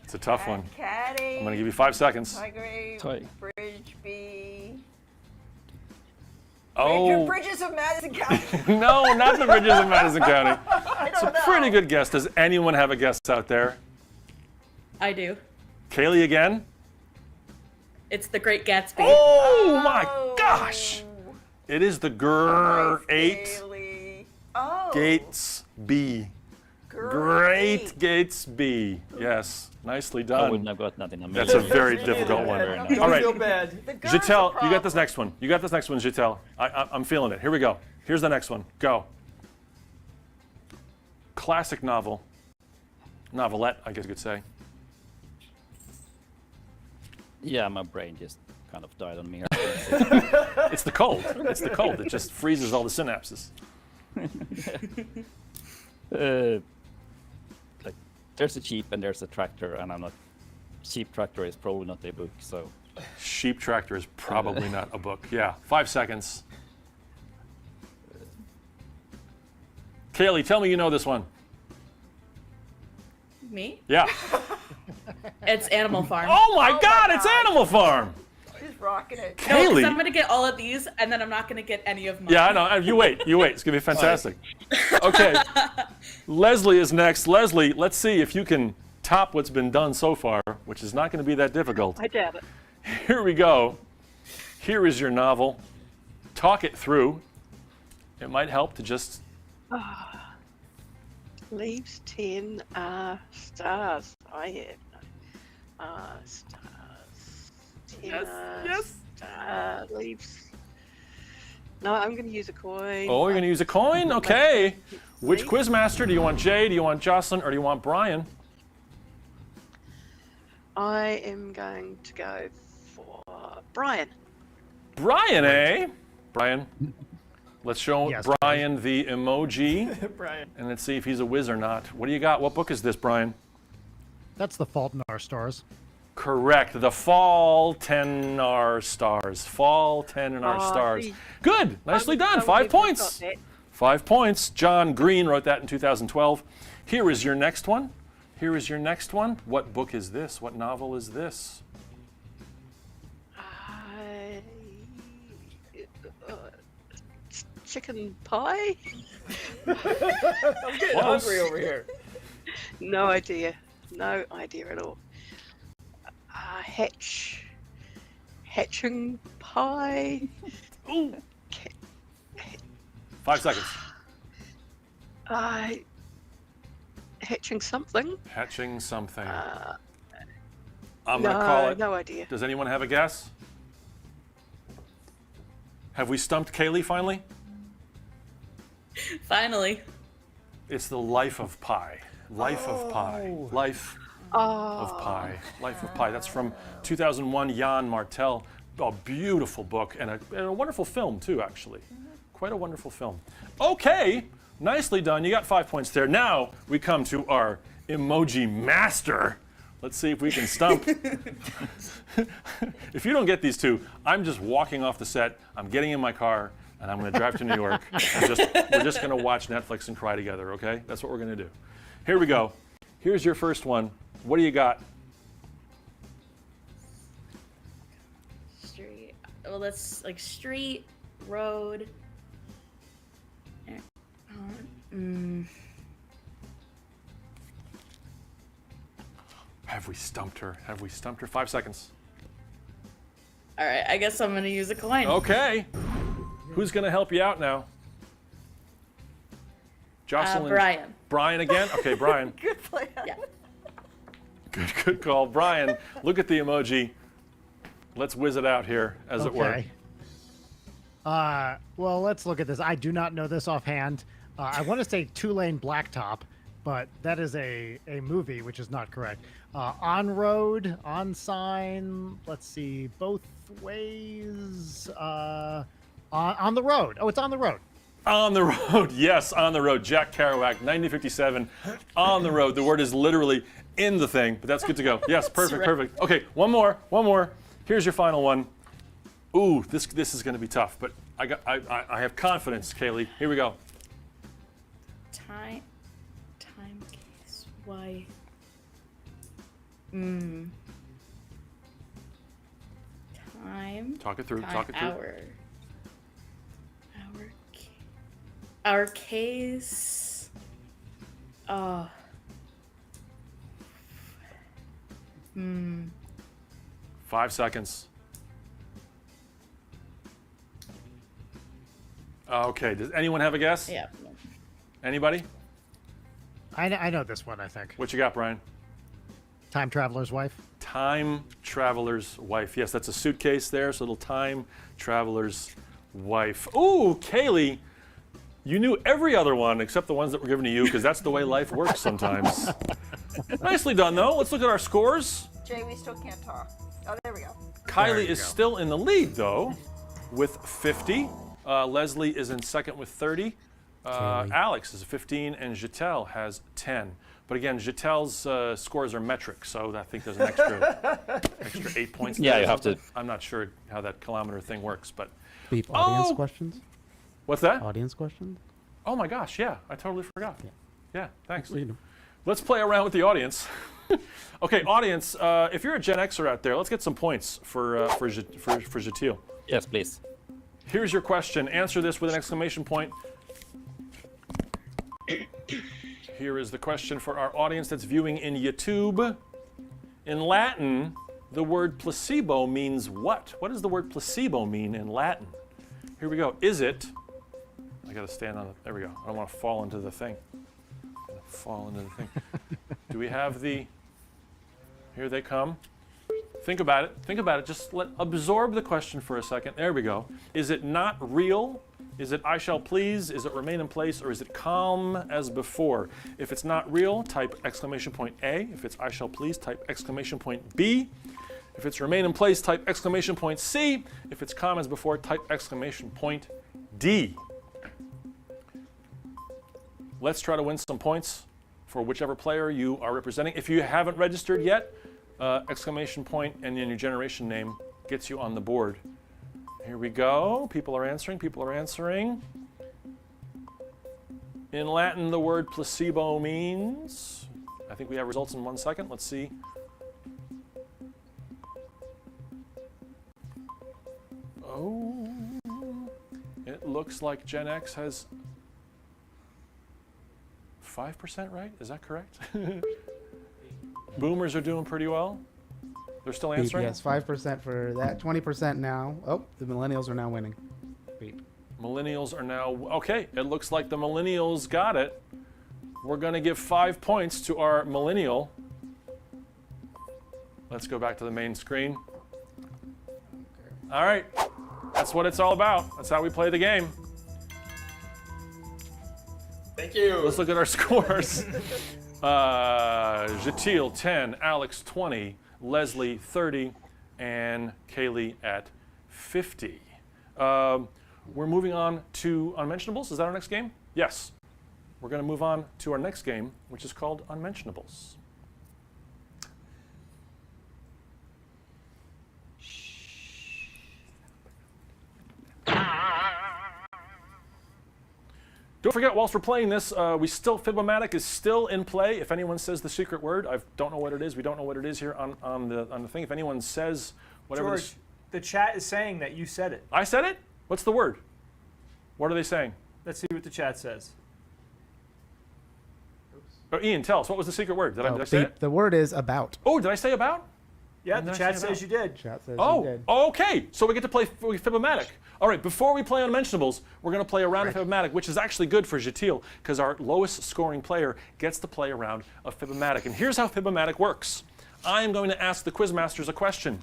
It's a tough one. Caddy. I'm going to give you 5 seconds. Tigerate. Toy. Bridge be. Oh, Bridges of Madison County. no, not the bridges of Madison County. I It's a don't know. pretty good guess. Does anyone have a guess out there? I do. Kaylee again? It's The Great Gatsby. Oh my gosh! It is the Nice, Great Bailey. Oh. Gatsby. Great Gatsby. Yes, nicely I done. wouldn't have got nothing. That's a very difficult one. Very Don't nice. All right. feel bad. The girl's a Jatel, you got problem. this next one. You got this next one, Jatel. I'm feeling it. Here we go. Here's the next one. Go. Classic novel. Novelette, I guess you could say. Yeah, my brain just kind of died on me. It's the cold. It's the cold. It just freezes all the synapses. Like, there's a sheep and there's a tractor, and I'm not. Sheep tractor is probably not a book, so Sheep Tractor is probably not a book. Yeah, 5 seconds. Kaylee, tell me you know this one. Me? Yeah. It's Animal Farm. Oh my God, my it's God. Animal Farm. She's rocking it. No, 'cause Kaylee. I'm gonna get all of these, and then I'm not gonna get any of mine. Yeah, I know. You wait. It's gonna be fantastic. Okay. Leslie is next. Leslie, let's see if you can top what's been done so far, which is not going to be that difficult. I doubt it. Here we go. Here is your novel. Talk it through. It might help to just. Leaves 10 stars. I have stars. 10 leaves. No, I'm going to use a coin. Oh, you're going to use a coin? Okay. Which Quizmaster? Do you want Jay? Do you want Jocelyn? Or do you want Brian? I am going to go for Brian. Brian, eh? Brian, let's show Yes, Brian the emoji. Brian. And let's see if he's a whiz or not. What do you got? What book is this, Brian? That's The Fault in Our Stars. Correct. The Fault in Our Stars. Fault in Our Stars. see. Good. Nicely done. I 5 wouldn't have points. got that. 5 points. John Green wrote that in 2012. Here is your next one. Here is your next one. What book is this? What novel is this? Chicken pie? I'm getting hungry over here. No idea. No idea at all. Hatching pie. Ooh. 5 seconds. Hatching something. Hatching something. Uh, I'm going to call it. No idea. Does anyone have a guess? Have we stumped Kaylee finally? Finally. It's the Life of Pi. Life of Pi. Life of Pi. Life of Pi. That's from 2001, Jan Martel. A beautiful book and a wonderful film too, actually. Quite a wonderful film. Okay, nicely done. You got 5 points there. Now we come to our emoji master. Let's see if we can stump. If you don't get these two, I'm just walking off the set. I'm getting in my car and I'm going to drive to New York. We're just going to watch Netflix and cry together, okay? That's what we're going to do. Here we go. Here's your first one. What do you got? Street. Well, that's like street, road. Have we stumped her? Have we stumped her? 5 seconds. All right, I guess I'm gonna use a coin. Okay. Who's going to help you out now? Jocelyn. Brian. Brian again? Okay, Brian. Good plan. Yeah. Good call. Brian, look at the emoji. Let's whiz it out here, as it were. Okay. Well, let's look at this. I do not know this offhand. I want to say Two-Lane Blacktop, but that is a movie, which is not correct. On road, on sign. Let's see, both ways. On the road. Oh, it's on the road. On the road, yes, on the road. Jack Kerouac, 1957, on the road. The word is literally in the thing, but that's good to go. Yes, perfect, right. perfect. Okay, one more. Here's your final one. Ooh, this is going to be tough, but I have confidence, Kaylee. Here we go. Time case. Why? Time. Talk it through. Time, Talk it through. Our case. 5 seconds. Okay, does anyone have a guess? Yeah. Anybody? I know this one, I think. What you got, Brian? Time Traveler's Wife. Time Traveler's Wife. Yes, that's a suitcase there, so little Time Traveler's Wife. Ooh, Kaylee, you knew every other one except the ones that were given to you, because that's the way life works sometimes. Nicely done, though. Let's look at our scores. Jay, we still can't talk. Oh, there we go. Kylie is still in the lead, though, with 50. Leslie is in second with 30. Alex is 15, and Jetel has 10. But again, Jetel's scores are metric, so I think there's an extra 8 points there. Yeah, you have to. I'm not sure how that kilometer thing works, but Beep audience Oh! questions? what's that? Audience questions? Oh my gosh, yeah, I totally forgot. Yeah, thanks. Well, you know. Let's play around with the audience. Okay, audience, if you're a Gen Xer out there, let's get some points for Jetil. Yes, please. Here's your question. Answer this with an exclamation point. Here is the question for our audience that's viewing in YouTube. In Latin, the word placebo means what? What does the word placebo mean in Latin? Here we go. Is it, I gotta stand on it, there we go. I don't wanna fall into the thing. Fall into the thing. Do we have the, here they come. Think about it, just absorb the question for a second. There we go. Is it not real? Is it I shall please? Is it remain in place? Or is it calm as before? If it's not real, type exclamation point A. If it's I shall please, type exclamation point B. If it's remain in place, type exclamation point C. If it's calm as before, type exclamation point D. Let's try to win some points for whichever player you are representing. If you haven't registered yet, exclamation point and then your generation name gets you on the board. Here we go. People are answering. In Latin, the word placebo means, I think we have results in 1 second. Let's see. Oh, it looks like Gen X has 5% right. Is that correct? Boomers are doing pretty well. They're still answering? Yes, 5% for that. 20% now. Oh, the millennials are now winning. Beep. Millennials are now, okay, it looks like the millennials got it. We're gonna give 5 points to our millennial. Let's go back to the main screen. All right, that's what it's all about. That's how we play the game. Thank you. Let's look at our scores. Jatil 10, Alex 20, Leslie 30, and Kaylee at 50. We're moving on to Unmentionables. Is that our next game? Yes. We're going to move on to our next game, which is called Unmentionables. Don't forget, whilst we're playing this, Fibomatic is still in play. If anyone says the secret word, I don't know what it is. We don't know what it is here on the thing. If anyone says whatever. George, the chat is saying that you said it. I said it? What's the word? What are they saying? Let's see what the chat says. Oh, Ian, tell us. What was the secret word? Did I say it? The word is about. Oh, did I say about? Yeah, Did the I chat say says you did. Chat says you Oh, did. okay. So we get to play Fibomatic. All right, before we play Unmentionables, we're going to play a round of Fibomatic, which is actually good for Jatil, because our lowest scoring player gets to play a round of Fibomatic. And here's how Fibomatic works. I am going to ask the Quizmasters a question.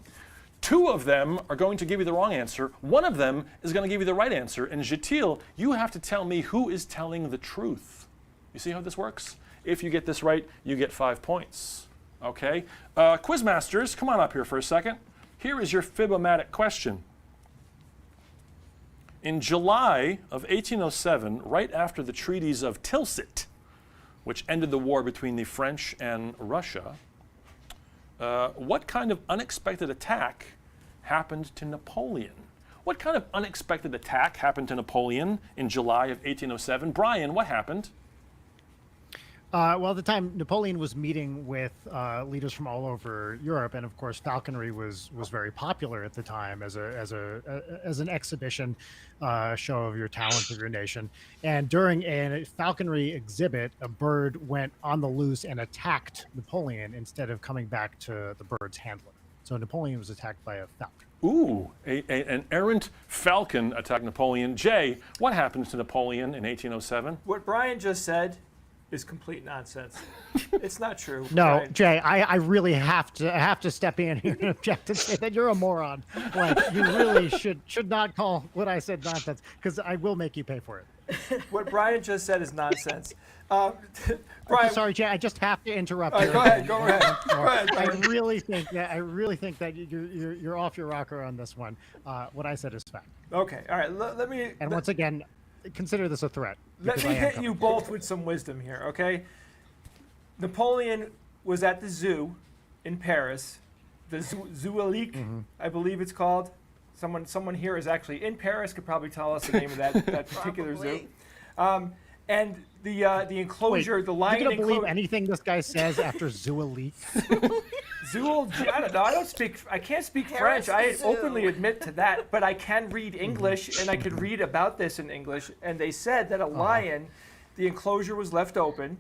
2 of them are going to give you the wrong answer. 1 of them is going to give you the right answer. And Jatil, you have to tell me who is telling the truth. You see how this works? If you get this right, you get 5 points. Okay? Quizmasters, come on up here for a second. Here is your Fibomatic question. In July of 1807, right after the treaties of Tilsit, which ended the war between the French and Russia, what kind of unexpected attack happened to Napoleon? What kind of unexpected attack happened to Napoleon in July of 1807? Brian, what happened? Well, at the time, Napoleon was meeting with leaders from all over Europe, and of course, falconry was very popular at the time as an exhibition show of your talent of your nation. And during a falconry exhibit, a bird went on the loose and attacked Napoleon instead of coming back to the bird's handler. So Napoleon was attacked by a falcon. Ooh, an errant falcon attacked Napoleon. Jay, what happened to Napoleon in 1807? What Brian just said is complete nonsense. It's not true. No, Brian. Jay, I really have to step in here and object and say that you're a moron. Like, you really should not call what I said nonsense, because I will make you pay for it. What Brian just said is nonsense. Brian, Sorry, Jay, I just have to interrupt you. go ahead. Go ahead. I really think that you're off your rocker on this one. What I said is fact. Okay, all right. Let me. And once again, consider this a threat. Let because me I am hit coming. you both with some wisdom here, okay? Napoleon was at the zoo in Paris, the Zoologique, I believe it's called. Someone here is actually in Paris, could probably tell us the name of that particular zoo. And the enclosure, Wait, the lion you gonna believe enclosure. anything this guy says after Zoologique? I don't know. I can't speak Paris French. I Zoo. openly admit to that, but I can read English, and I could read about this in English. And they said that a lion, the enclosure was left open,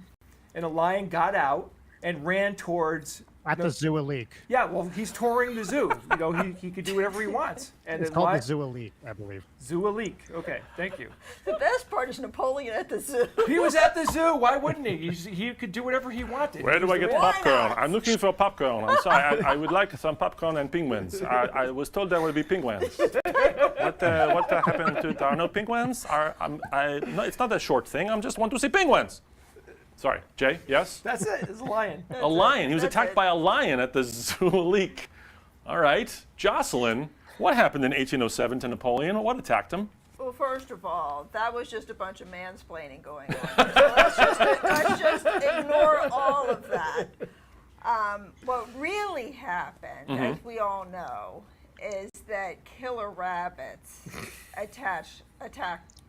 and a lion got out and ran towards. At the Zoologique. Yeah, well, he's touring the zoo. You know, he could do whatever he wants. And It's then called why? the Zoologique, I believe. Zoologique. Okay, thank you. The best part is Napoleon at the zoo. He was at the zoo. Why wouldn't he? He could do whatever he wanted. Where He do was I get the man. popcorn? not? I'm looking for popcorn. I'm sorry. I would like some popcorn and penguins. I was told there would be penguins. What happened to? There are no penguins? No, it's not a short thing. I just want to see penguins. Sorry, Jay. Yes. That's it. It's a lion. A lion. He was That's attacked it. by a lion at the Zoologique. All right, Jocelyn. What happened in 1807 to Napoleon? What attacked him? Well, first of all, that was just a bunch of mansplaining going on. So let's just ignore all of that. What really happened, as we all know, is that killer rabbits attacked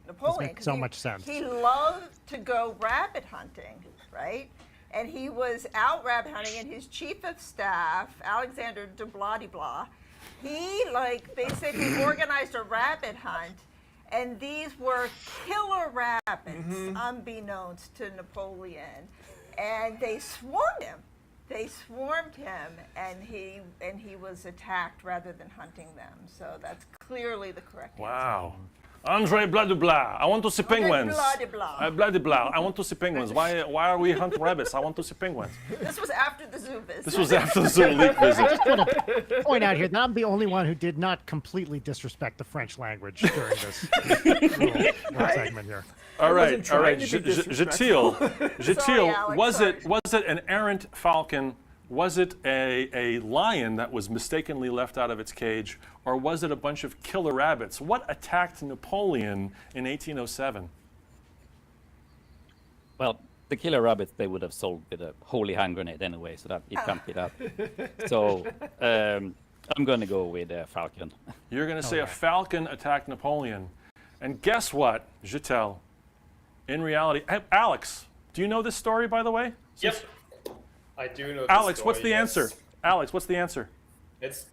Napoleon. makes so much sense. He loved to go rabbit hunting, right? And he was out rabbit hunting, and his chief of staff, Alexander de Blah, he basically organized a rabbit hunt, and these were killer rabbits, unbeknownst to Napoleon, and they swarmed him. They swarmed him, and he was attacked rather than hunting them. So that's clearly the correct answer. Wow. Andre blah de blah. I want to see penguins. Blah de blah. Blah de blah. I want to see penguins. Why are we hunting rabbits? I want to see penguins. This was after the zoo visit. This was after the zoo leak I visit. just want to point out here that I'm the only one who did not completely disrespect the French language during this little segment here. All right, wasn't all trying right. to be Jatil, Alex, was sorry. it an errant falcon? Was it a lion that was mistakenly left out of its cage, or was it a bunch of killer rabbits? What attacked Napoleon in 1807? Well, the killer rabbits they would have sold with a holy hand grenade anyway, so that it can't be that. So I'm going to go with falcon. You're going to say a falcon attacked Napoleon. And guess what, Jatel? In reality, Alex, do you know this story, by the way? Yep. I do know. Alex, the what's story, the yes. answer? Alex, what's the answer? It's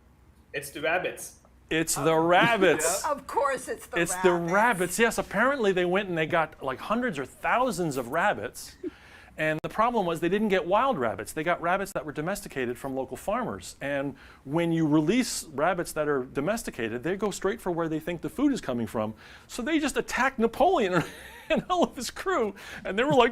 the rabbits. It's the rabbits. Of course, it's the It's rabbits. the rabbits. Yes, apparently they went and they got like hundreds or thousands of rabbits. And the problem was they didn't get wild rabbits. They got rabbits that were domesticated from local farmers. And when you release rabbits that are domesticated, they go straight for where they think the food is coming from. So they just attacked Napoleon and all of his crew. And they were like,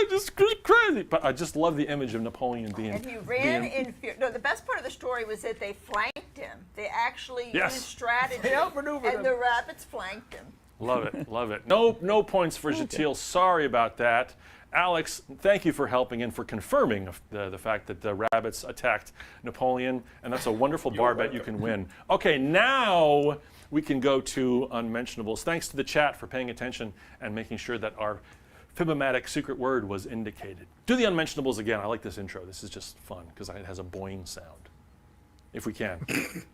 this is crazy. But I just love the image of Napoleon being... And he ran in fear. No, the best part of the story was that they flanked him. They actually Yes. used strategy. They outmaneuvered and him. the rabbits flanked him. Love it, love it. No points for Jatil. Sorry about that. Alex, thank you for helping and for confirming the fact that the rabbits attacked Napoleon, and that's a wonderful bar bet you can win. Okay, now we can go to Unmentionables. Thanks to the chat for paying attention and making sure that our Fibomatic secret word was indicated. Do the Unmentionables again. I like this intro. This is just fun because it has a boing sound. If we can.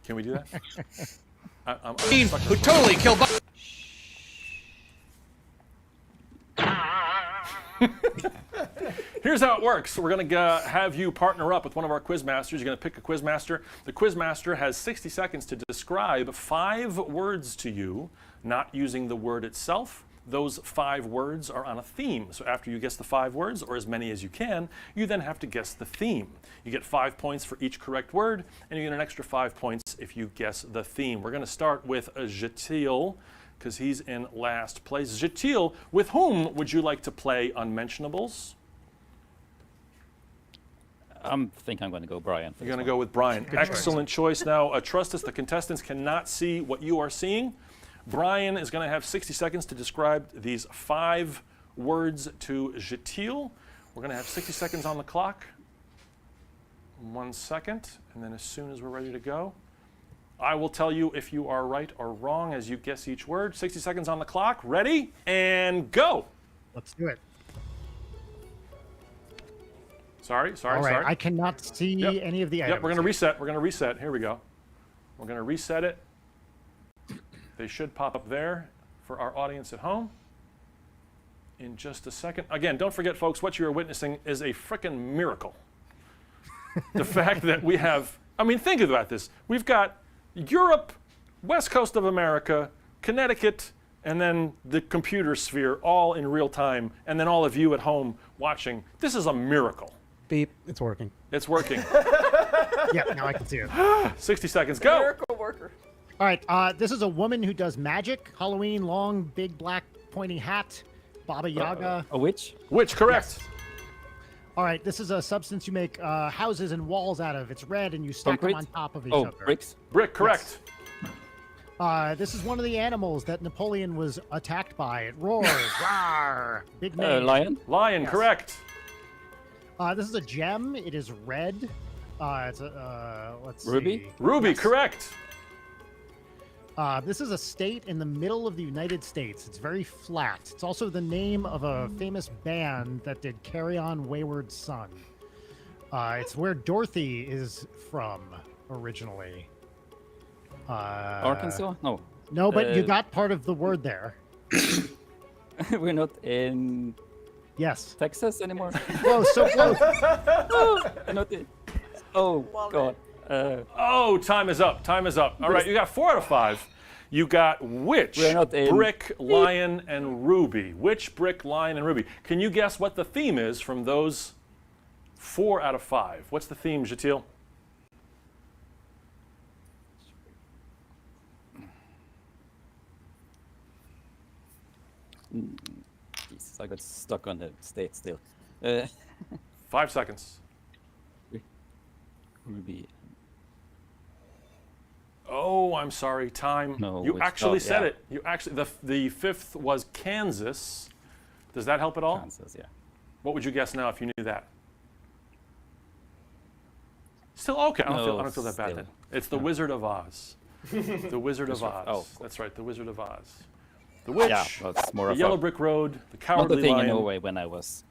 Can we do that? I'm Who totally killed Bob. Here's how it works. We're going to have you partner up with one of our Quizmasters. You're going to pick a Quizmaster. The Quizmaster has 60 seconds to describe 5 words to you, not using the word itself. Those 5 words are on a theme. So after you guess the 5 words, or as many as you can, you then have to guess the theme. You get 5 points for each correct word, and you get an extra 5 points if you guess the theme. We're going to start with Jatil, because he's in last place. Jatil, with whom would you like to play Unmentionables? I think I'm going to go Brian. You're going to go with Brian. Excellent choice. Now, trust us, the contestants cannot see what you are seeing. Brian is going to have 60 seconds to describe these 5 words to Jatil. We're going to have 60 seconds on the clock. 1 second, and then as soon as we're ready to go, I will tell you if you are right or wrong as you guess each word. 60 seconds on the clock. Ready? And go. Let's do it. Sorry. All right, I cannot see any of the items. Yep, we're going to reset. We're going to reset. Here we go. We're going to reset it. They should pop up there for our audience at home in just a second. Again, don't forget, folks, what you are witnessing is a frickin' miracle. The fact that we have, I mean, think about this. We've got Europe, West Coast of America, Connecticut, and then the computer sphere all in real time, and then all of you at home watching. This is a miracle. Beep. It's working. It's working. Yeah, now I can see it. 60 seconds, go. Miracle worker. All right, this is a woman who does magic. Halloween, long, big, black, pointy hat. Baba Yaga. A witch? Which, correct. All right, this is a substance you make houses and walls out of. It's red, and you stack them on Concrete? top of each Oh, other. bricks? Brick, correct. This is one of the animals that Napoleon was attacked by. It roars. Rawr. Big name. Lion? Lion, Yes. correct. This is a gem. It is red. It's a, let's Ruby? see. Ruby, Yes. correct. This is a state in the middle of the United States. It's very flat. It's also the name of a famous band that did Carry On Wayward Son. It's where Dorothy is from originally. Arkansas? No. No, but you Uh, got part of the word there. We're not in Yes. Texas anymore. Close, so close. We're not in... Oh, Love God. Oh, time is up. Time is up. All right, you got 4 out of 5. You got witch, We're not in- brick, lion, and ruby. Witch, brick, lion, and ruby. Can you guess what the theme is from those 4 out of 5. What's the theme, Jatil? Jesus, I got stuck on the state still. 5 seconds. Ruby. Oh, I'm sorry. Time. No, you it's actually not, said yeah. it. You actually. The fifth was Kansas. Does that help at all? Kansas, yeah. What would you guess now if you knew that? Still okay. I don't feel that bad still. then. It's the Wizard of Oz. The Wizard of Oz. Oh. That's right. The Wizard of Oz. The witch. Yeah, well, it's more The of Yellow a, Brick Road. The not Cowardly the thing Lion. in Norway when I was.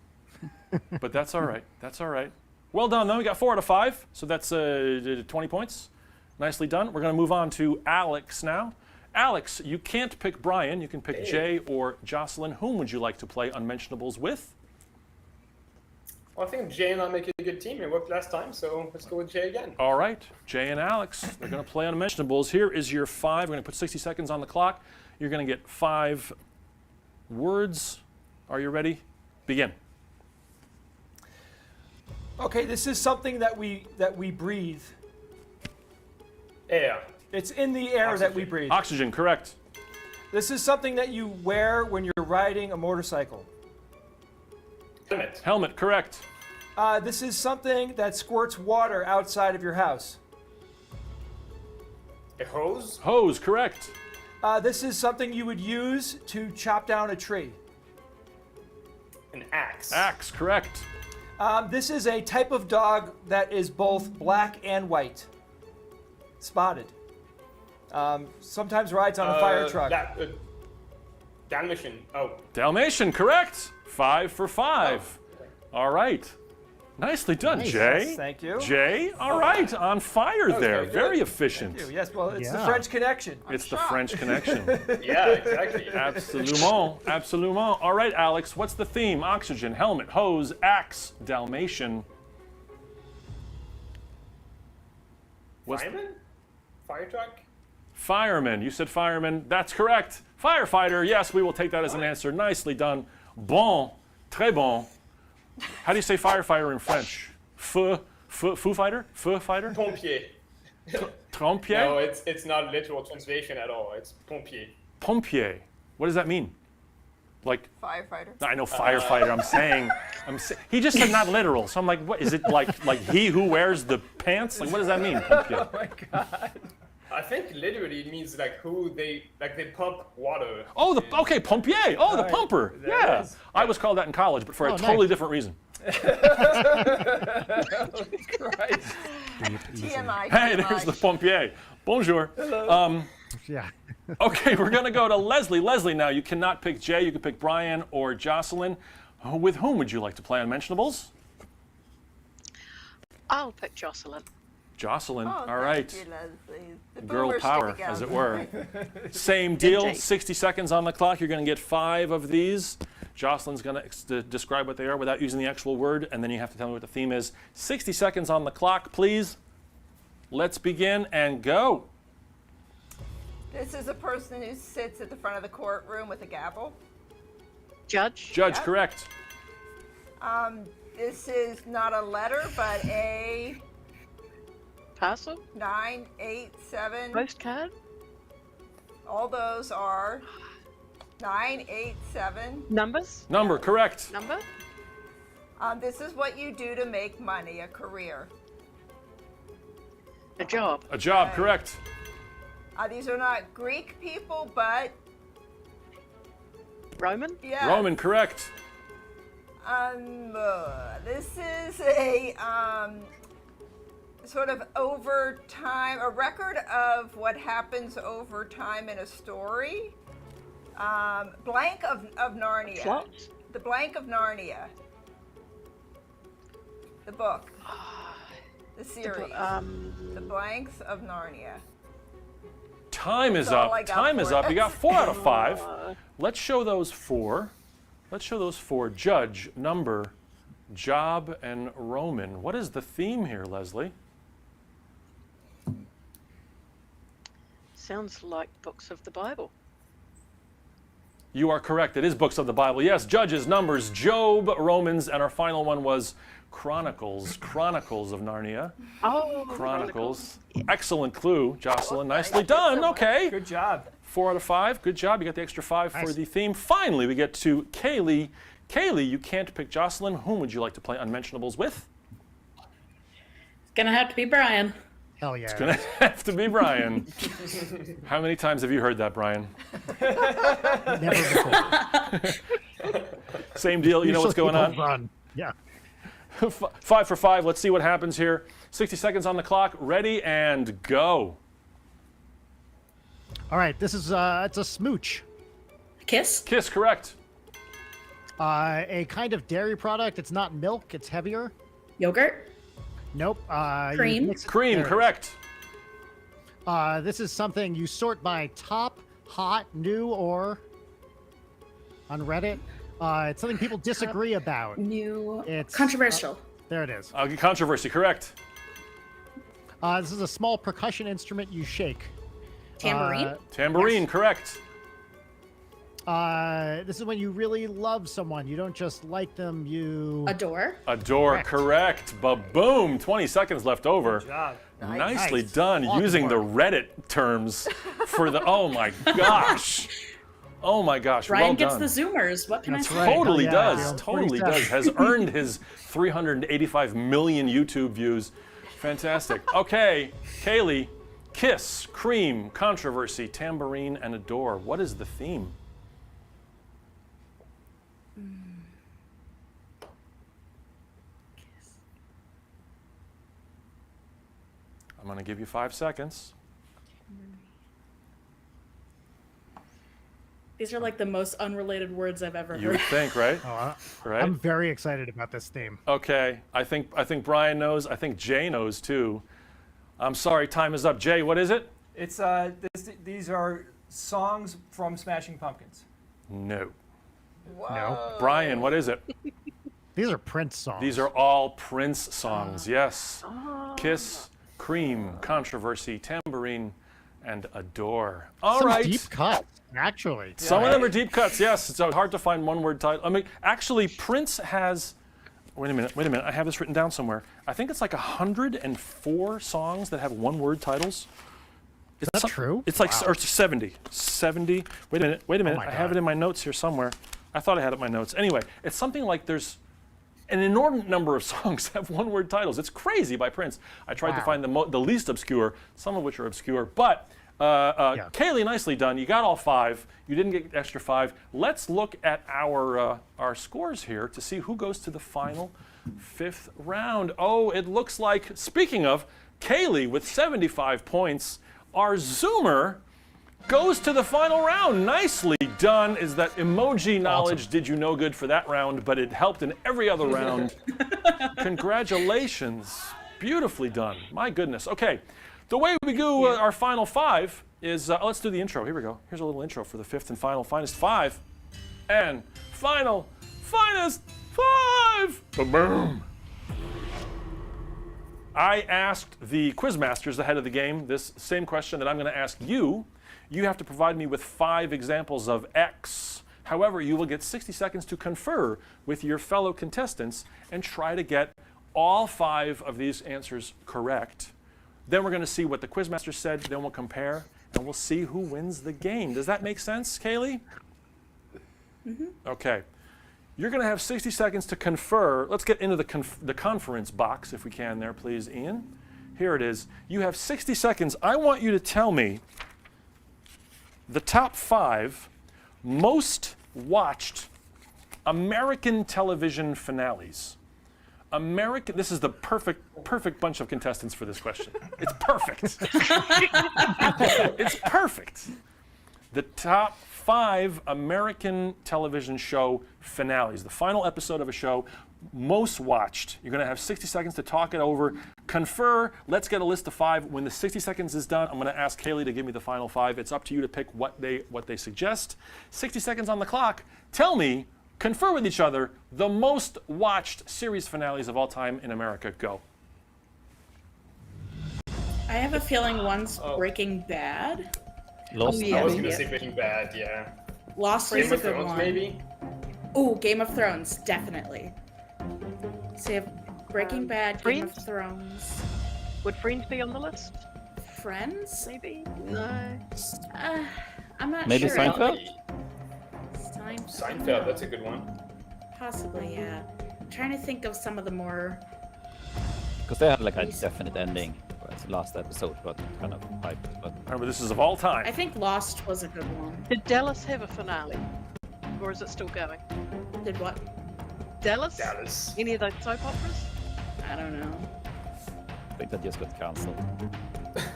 But that's all right. That's all right. Well done, though. We got 4 out of 5, so that's 20 points. Nicely done. We're going to move on to Alex now. Alex, you can't pick Brian. You can pick Jay or Jocelyn. Whom would you like to play Unmentionables with? Well, I think Jay and I make a good team. It worked last time, so let's go with Jay again. All right, Jay and Alex. They're going to play Unmentionables. Here is your 5. We're going to put 60 seconds on the clock. You're going to get 5 words. Are you ready? Begin. Okay, this is something that we breathe. Air. It's in the air that we Oxygen. breathe. Oxygen, correct. This is something that you wear when you're riding a motorcycle. Helmet. Helmet, correct. This is something that squirts water outside of your house. A hose. Hose, correct. This is something you would use to chop down a tree. An axe. Axe, correct. This is a type of dog that is both black and white. Spotted. Sometimes rides on a fire truck. Dalmatian. Oh. Dalmatian, correct. 5 for 5. All right. Nicely done, Nice. Jay. Yes, thank you. Jay, all right, on fire there. very good. Very efficient. Thank you. Yes, well, it's the Yeah. French Connection. It's the French connection. Yeah, exactly. Absolument. Absolument. All right, Alex, what's the theme? Oxygen, helmet, hose, axe, Dalmatian. What's Fireman? Fire truck? Fireman. You said fireman. That's correct. Firefighter. Yes, we will take that as an answer. Nicely done. Bon. Très bon. How do you say firefighter in French? Feu fighter? Feu fighter? Pompier. Trompier? No, it's not literal translation at all. It's pompier. Pompier. What does that mean? Like, Firefighter. I know firefighter. He just said not literal. So I'm like, what is it like he who wears the pants? Like, what does that mean? Pompier? Oh my God. I think literally it means like they pump water. Oh, okay, pompier. Oh, the pumper. There Yeah. it is. I was called that in college, but for a Oh, totally nice. different reason. Christ. TMI. Hey, there's the pompier. Bonjour. Yeah. Okay, we're going to go to Leslie. Leslie, now, you cannot pick Jay. You can pick Brian or Jocelyn. With whom would you like to play Unmentionables? I'll pick Jocelyn. Jocelyn. Oh, All thank right. you, Leslie. The Girl boomers stick power, together. as it were. Same deal. Jay. 60 seconds on the clock. You're going to get 5 of these. Jocelyn's going to describe what they are without using the actual word, and then you have to tell me what the theme is. 60 seconds on the clock, please. Let's begin and go. This is a person who sits at the front of the courtroom with a gavel. Judge. Judge, Yep. correct. This is not a letter, but a Parcel. 9, 8, 7. Postcard. All those are 9, 8, 7. Numbers. Number, correct. Number. This is what you do to make money, a career. A job. A job, Right. correct. These are not Greek people, but Roman. yeah. Roman, correct. This is a sort of over time, a record of what happens over time in a story. Blank of Narnia. Plot. The Blank of Narnia. The book. The series. The Blanks of Narnia. Time is That's all up. I got Time for is it. up. You got 4 out of 5. Let's show those 4. Let's show those 4. Judge, number, job, and Roman. What is the theme here, Leslie? Sounds like books of the Bible. You are correct. It is books of the Bible. Yes, Judges, Numbers, Job, Romans, and our final one was Chronicles. Chronicles of Narnia. Oh, Chronicles. Excellent clue, Jocelyn. Nicely done. Okay. Good job. 4 out of 5. Good job. You got the extra 5 for the theme. Finally, we get to Kaylee. Kaylee, you can't pick Jocelyn. Whom would you like to play Unmentionables with? It's gonna have to be Brian. Hell yeah. It's going to have to be Brian. How many times have you heard that, Brian? Never before. Same deal. You know what's going on? Run. Yeah. 5 for 5. Let's see what happens here. 60 seconds on the clock. Ready and go. All right. This is it's a smooch. Kiss? Kiss, correct. A kind of dairy product. It's not milk. It's heavier. Yogurt? Nope. You Cream? mix- Cream, there it is. correct. This is something you sort by top, hot, new, or on Reddit. It's something people disagree about. New? It's Controversial. There it is. Controversy, correct. This is a small percussion instrument you shake. Tambourine? Tambourine, Yes. correct. This is when you really love someone. You don't just like them. You Adore? Adore, correct. Ba-boom. 20 seconds left over. Good job. Nicely Nice. done Awesome using the work. Reddit terms for the. Oh my gosh. Oh my gosh. Brian well gets done. the Zoomers. What can That's I say? right. Totally Yeah, does. yeah. Totally 47. does. Has earned his 385 million YouTube views. Fantastic. Okay, Kaylee, kiss, cream, controversy, tambourine, and adore. What is the theme? I'm going to give you 5 seconds. These are like the most unrelated words I've ever You would heard. think, right? Right? I'm very excited about this theme. Okay, I think Brian knows. I think Jay knows too. I'm sorry, time is up. Jay, what is it? It's these are songs from Smashing Pumpkins. No. No. Brian, what is it? These are Prince songs. These are all Prince songs, yes. Kiss, cream, controversy, tambourine, and adore. All some right. deep cuts, actually. Some of them are deep cuts, yes. It's hard to find one word title. I mean, actually, Prince has. Wait a minute. I have this written down somewhere. I think it's like 104 songs that have one word titles. Is that true? It's like Wow. or 70. 70. Wait a minute. my I have God. it in my notes here somewhere. I thought I had it in my notes. Anyway, it's something like there's an inordinate number of songs that have one word titles. It's crazy by Prince. I tried to Wow. find the least obscure, some of which are obscure, but Kaylee, nicely done. You got all 5. You didn't get extra 5. Let's look at our scores here to see who goes to the final 5th round. Oh, it looks like, speaking of, Kaylee with 75 points. Our Zoomer goes to the final round. Nicely done. Is that emoji knowledge did you no good for that round, but it helped in every other round. Congratulations. Beautifully done. My goodness. Okay. The way we do our final 5 is, let's do the intro. Here we go. Here's a little intro for the 5th and final finest 5. And final finest 5. Boom. I asked the Quizmasters ahead of the game this same question that I'm going to ask you. You have to provide me with 5 examples of X. However, you will get 60 seconds to confer with your fellow contestants and try to get all 5 of these answers correct. Then we're going to see what the Quizmaster said, then we'll compare, and we'll see who wins the game. Does that make sense, Kaylee? Mm-hmm. Okay. You're going to have 60 seconds to confer. Let's get into the conference box, if we can there, please, Ian. Here it is. You have 60 seconds. I want you to tell me the top 5 most watched American television finales. This is the perfect bunch of contestants for this question. It's perfect. It's perfect. The top 5 American television show finales, the final episode of a show, most watched. You're going to have 60 seconds to talk it over, confer. Let's get a list of 5. When the 60 seconds is done, I'm going to ask Kaylee to give me the final 5. It's up to you to pick what they suggest. 60 seconds on the clock. Tell me, confer with each other, the most watched series finales of all time in America. Go. I have a feeling one's Breaking Bad. Lost. yeah. I was Yeah. gonna say Breaking Bad, yeah. Lost Game is a of good Thrones, one. maybe? Ooh, Game of Thrones, definitely. So you have Breaking Bad, Game of Friends? Thrones, Would Friends be on the list? Friends? Maybe? No. I'm not Maybe sure. Seinfeld? Seinfeld, that's a good one. Possibly, yeah. I'm trying to think of some of the more. Because they had like a definite ending. Whereas the last episode got kind of hyped. But Remember, this is of all time. I think Lost was a good one. Did Dallas have a finale? Or is it still going? Did what? Dallas? Dallas. Any of those soap operas? I don't know. I think that just got cancelled.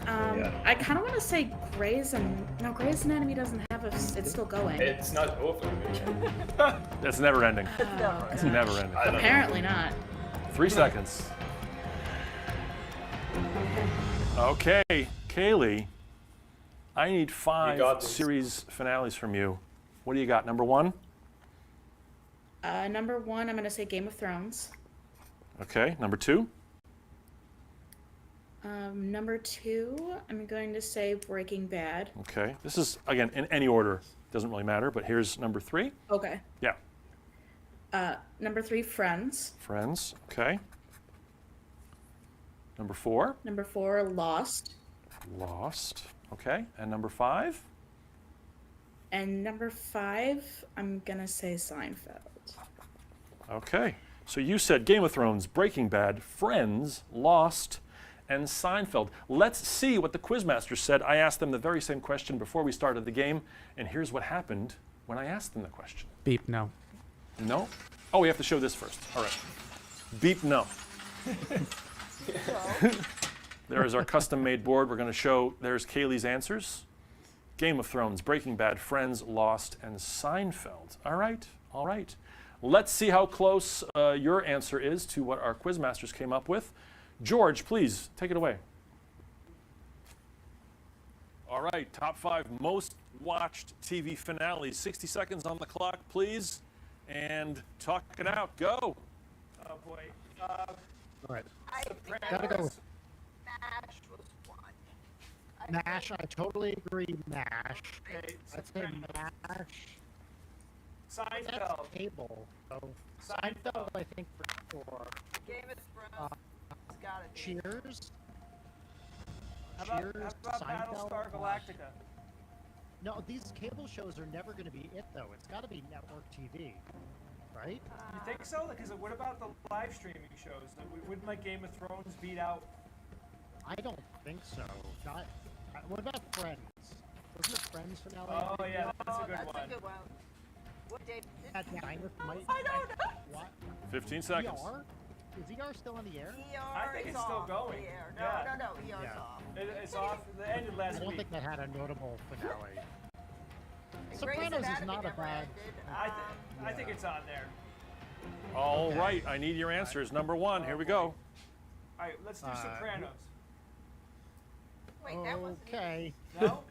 I kind of want to say Grey's Anatomy doesn't have a. It's still going. It's not over. It's never ending. No. It's never ending. I don't know. Apparently not. 3 seconds. Okay, Kaylee, I need 5 got this. series finales from you. What do you got? Number 1? Number 1, I'm gonna say Game of Thrones. Okay. Number 2? Number 2, I'm going to say Breaking Bad. Okay. This is, again, in any order. Doesn't really matter, but here's number 3. Okay. Yeah. Number 3, Friends. Friends. Okay. Number 4? Number 4, Lost. Lost. Okay. And number 5? And number 5, I'm gonna say Seinfeld. Okay. So you said Game of Thrones, Breaking Bad, Friends, Lost, and Seinfeld. Let's see what the Quizmasters said. I asked them the very same question before we started the game, and here's what happened when I asked them the question. Beep, no. No? Oh, we have to show this first. All right. Beep, no. There is our custom-made board. We're going to show, there's Kaylee's answers. Game of Thrones, Breaking Bad, Friends, Lost, and Seinfeld. All right, all right. Let's see how close your answer is to what our Quizmasters came up with. George, please, take it away. All right, top 5 most watched TV finales. 60 seconds on the clock, please. And talk it out. Go. Oh boy. All right. I Gotta go with MASH was one. MASH. I totally agree. MASH. Okay, I'd say MASH. That's Seinfeld. cable. So Seinfeld, I think for sure. Game of Thrones. Gotta be. Cheers. How about, Cheers. how about Seinfeld. Battlestar Galactica? No, these cable shows are never going to be it though. It's got to be network TV, right? You think so? Because what about the live streaming shows? Wouldn't like Game of Thrones beat out? I don't think so. Not. What about Friends? Wasn't it Friends finale? Oh yeah, that's a good That's one. a good one. What day? At Dinah might. I don't know. What? 15 seconds. ER? Is ER still in the air? I think is it's still off going. the air. Yeah. No, ER's Yeah. off. It's off. It ended I last don't week. think that had a notable finale. Grey's Sopranos is Anatomy not a never bad. ended. I think it's on there. All right, I need your answers. Number 1, here we go. All right, let's do Sopranos. Wait, that wasn't Okay. No?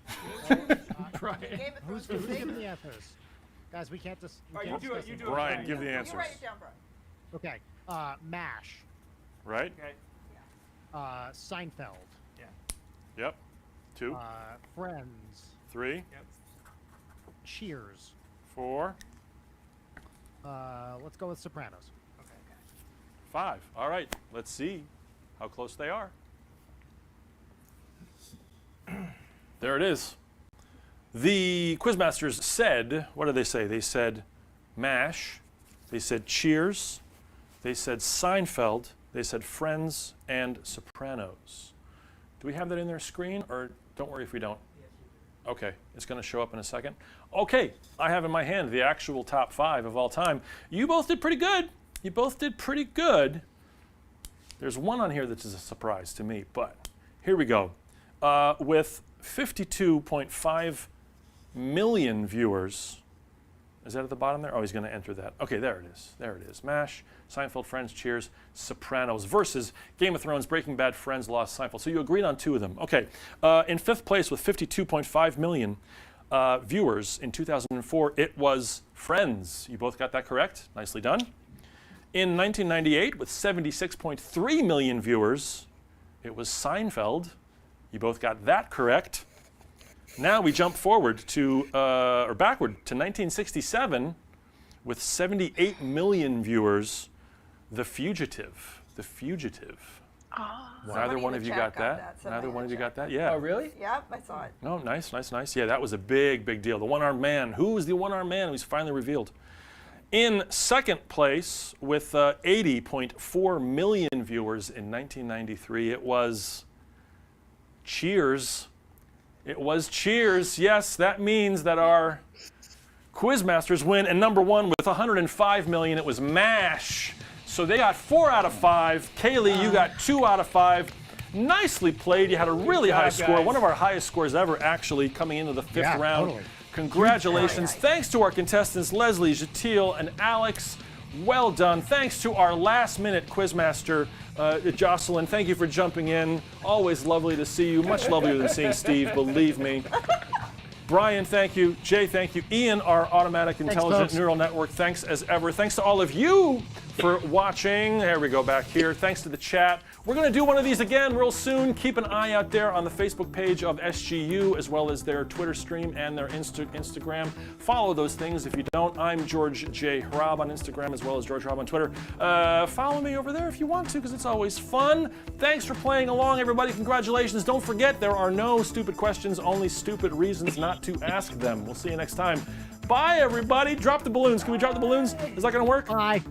Brian. Game of Who's Thrones. giving the answers? Guys, we can't just. Oh, you do it. You do it. Brian, give the You answers. write it down, Brian. Okay. MASH. Right? Okay. Seinfeld. Yep. 2, Friends. 3, Yep. Cheers. 4, Let's go with Sopranos. 5. All right, let's see how close they are. There it is. The Quizmasters said, what did they say? They said MASH, they said Cheers, they said Seinfeld, they said Friends, and Sopranos. Do we have that in their screen, or don't worry if we don't? Okay, it's going to show up in a second. Okay, I have in my hand the actual top 5 of all time. You both did pretty good. You both did pretty good. There's one on here that is a surprise to me, but here we go. With 52.5 million viewers. Is that at the bottom there? Oh, he's going to enter that. Okay, there it is. There it is. MASH, Seinfeld, Friends, Cheers, Sopranos versus Game of Thrones, Breaking Bad, Friends, Lost, Seinfeld. So you agreed on 2 of them. Okay. In 5th place with 52.5 million viewers in 2004, it was Friends. You both got that correct. Nicely done. In 1998, with 76.3 million viewers, it was Seinfeld. You both got that correct. Now we jump forward to, or backward to 1967 with 78 million viewers, The Fugitive. The Fugitive. Neither one of you got that? Neither one of you got that? Yeah. Oh, really? Yep, I saw it. Oh, nice, nice, nice. Yeah, that was a big, big deal. The one-armed man. Who is the one-armed man? He's finally revealed. In second place, with 80.4 million viewers in 1993, it was Cheers. It was Cheers. Yes, that means that our Quizmasters win. And number one with 105 million, it was MASH. So they got 4 out of 5. Kaylee, you got 2 out of 5. Nicely played. You had a really high score. guys. One of our highest scores ever, actually, coming into the 5th round. Totally. Congratulations. Thanks to our contestants, Leslie, Jatil, and Alex. Well done. Thanks to our last-minute Quizmaster, Jocelyn. Thank you for jumping in. Always lovely to see you. Much lovelier than seeing Steve, believe me. Brian, thank you. Jay, thank you. Ian, our automatic intelligent neural network, thanks as ever. Thanks to all of you for watching. There we go back here. Thanks to the chat. We're going to do one of these again real soon. Keep an eye out there on the Facebook page of SGU, as well as their Twitter stream and their Instagram. Follow those things if you don't. I'm George J. Hrab on Instagram, as well as George Hrab on Twitter. Follow me over there if you want to, because it's always fun. Thanks for playing along, everybody. Congratulations. Don't forget, there are no stupid questions, only stupid reasons not to ask them. We'll see you next time. Bye, everybody. Drop the balloons. Can we drop the balloons? Is that going to work? Bye.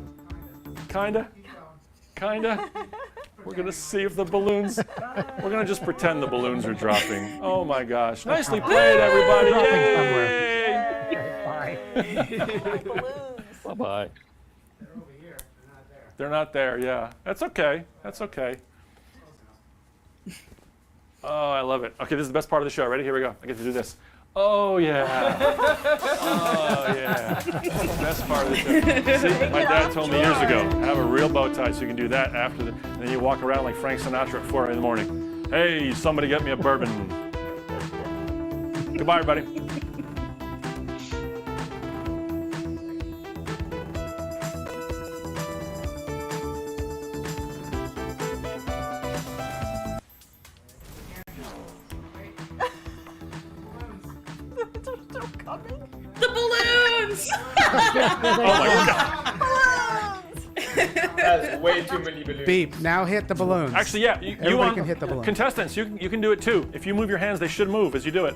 Kinda. Kinda. We're gonna see if the balloons. We're gonna just pretend the balloons are dropping. Oh my gosh! Nicely played, everybody! Yay! Bye. Bye-bye. They're not there. Yeah, that's okay. That's okay. Oh, I love it. Okay, this is the best part of the show. Ready? Here we go. I get to do this. Oh yeah. Oh yeah. Best part of the show. See, my dad told me years ago, have a real bow tie so you can do that after the, and then you walk around like Frank Sinatra at 4 in the morning. Hey, somebody get me a bourbon. Goodbye, everybody. The balloons! Oh my God. That's way too many balloons. Beep. Now hit the balloons. Actually, yeah, you Everybody can hit the balloon. Contestants, you can do it too. If you move your hands, they should move as you do it.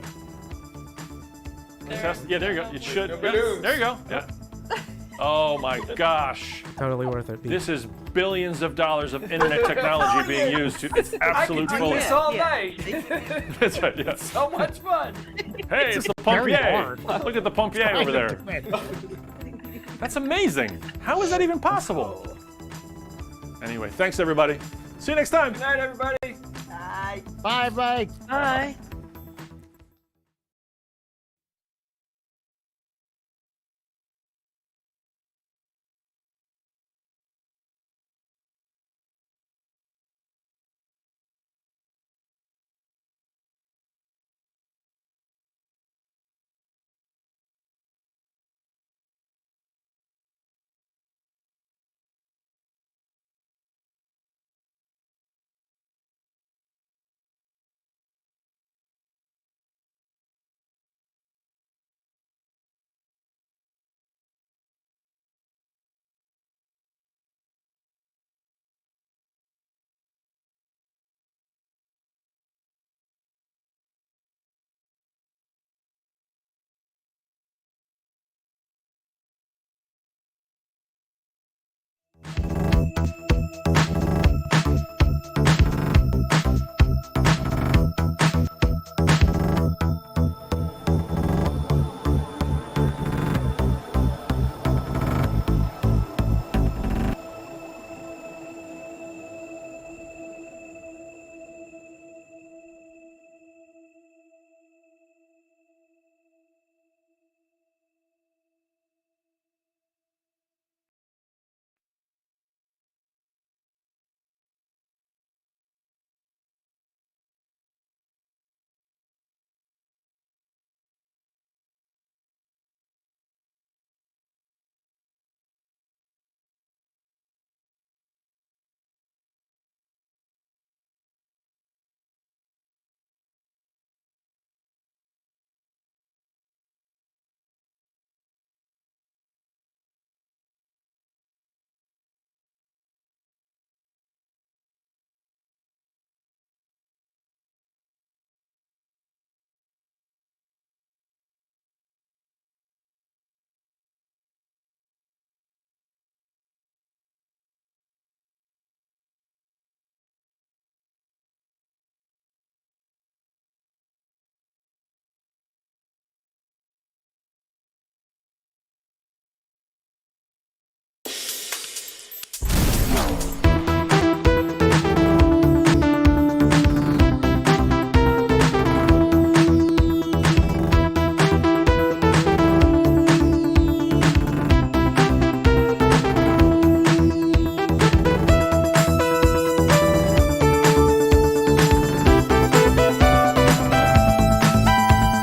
Yeah, there you go. It should. No Yeah, balloons. there you go. Yeah. Oh my gosh. Totally worth it. Beep. This is billions of dollars of internet technology being used to. It's absolute I can do fun. this all night. That's right. Yeah. So much fun. Hey, it's the very pompier. hard. Look at the pompier over there. That's amazing. How is that even possible? Anyway, thanks everybody. See you next time. Good night, everybody. Bye. Bye. Bye.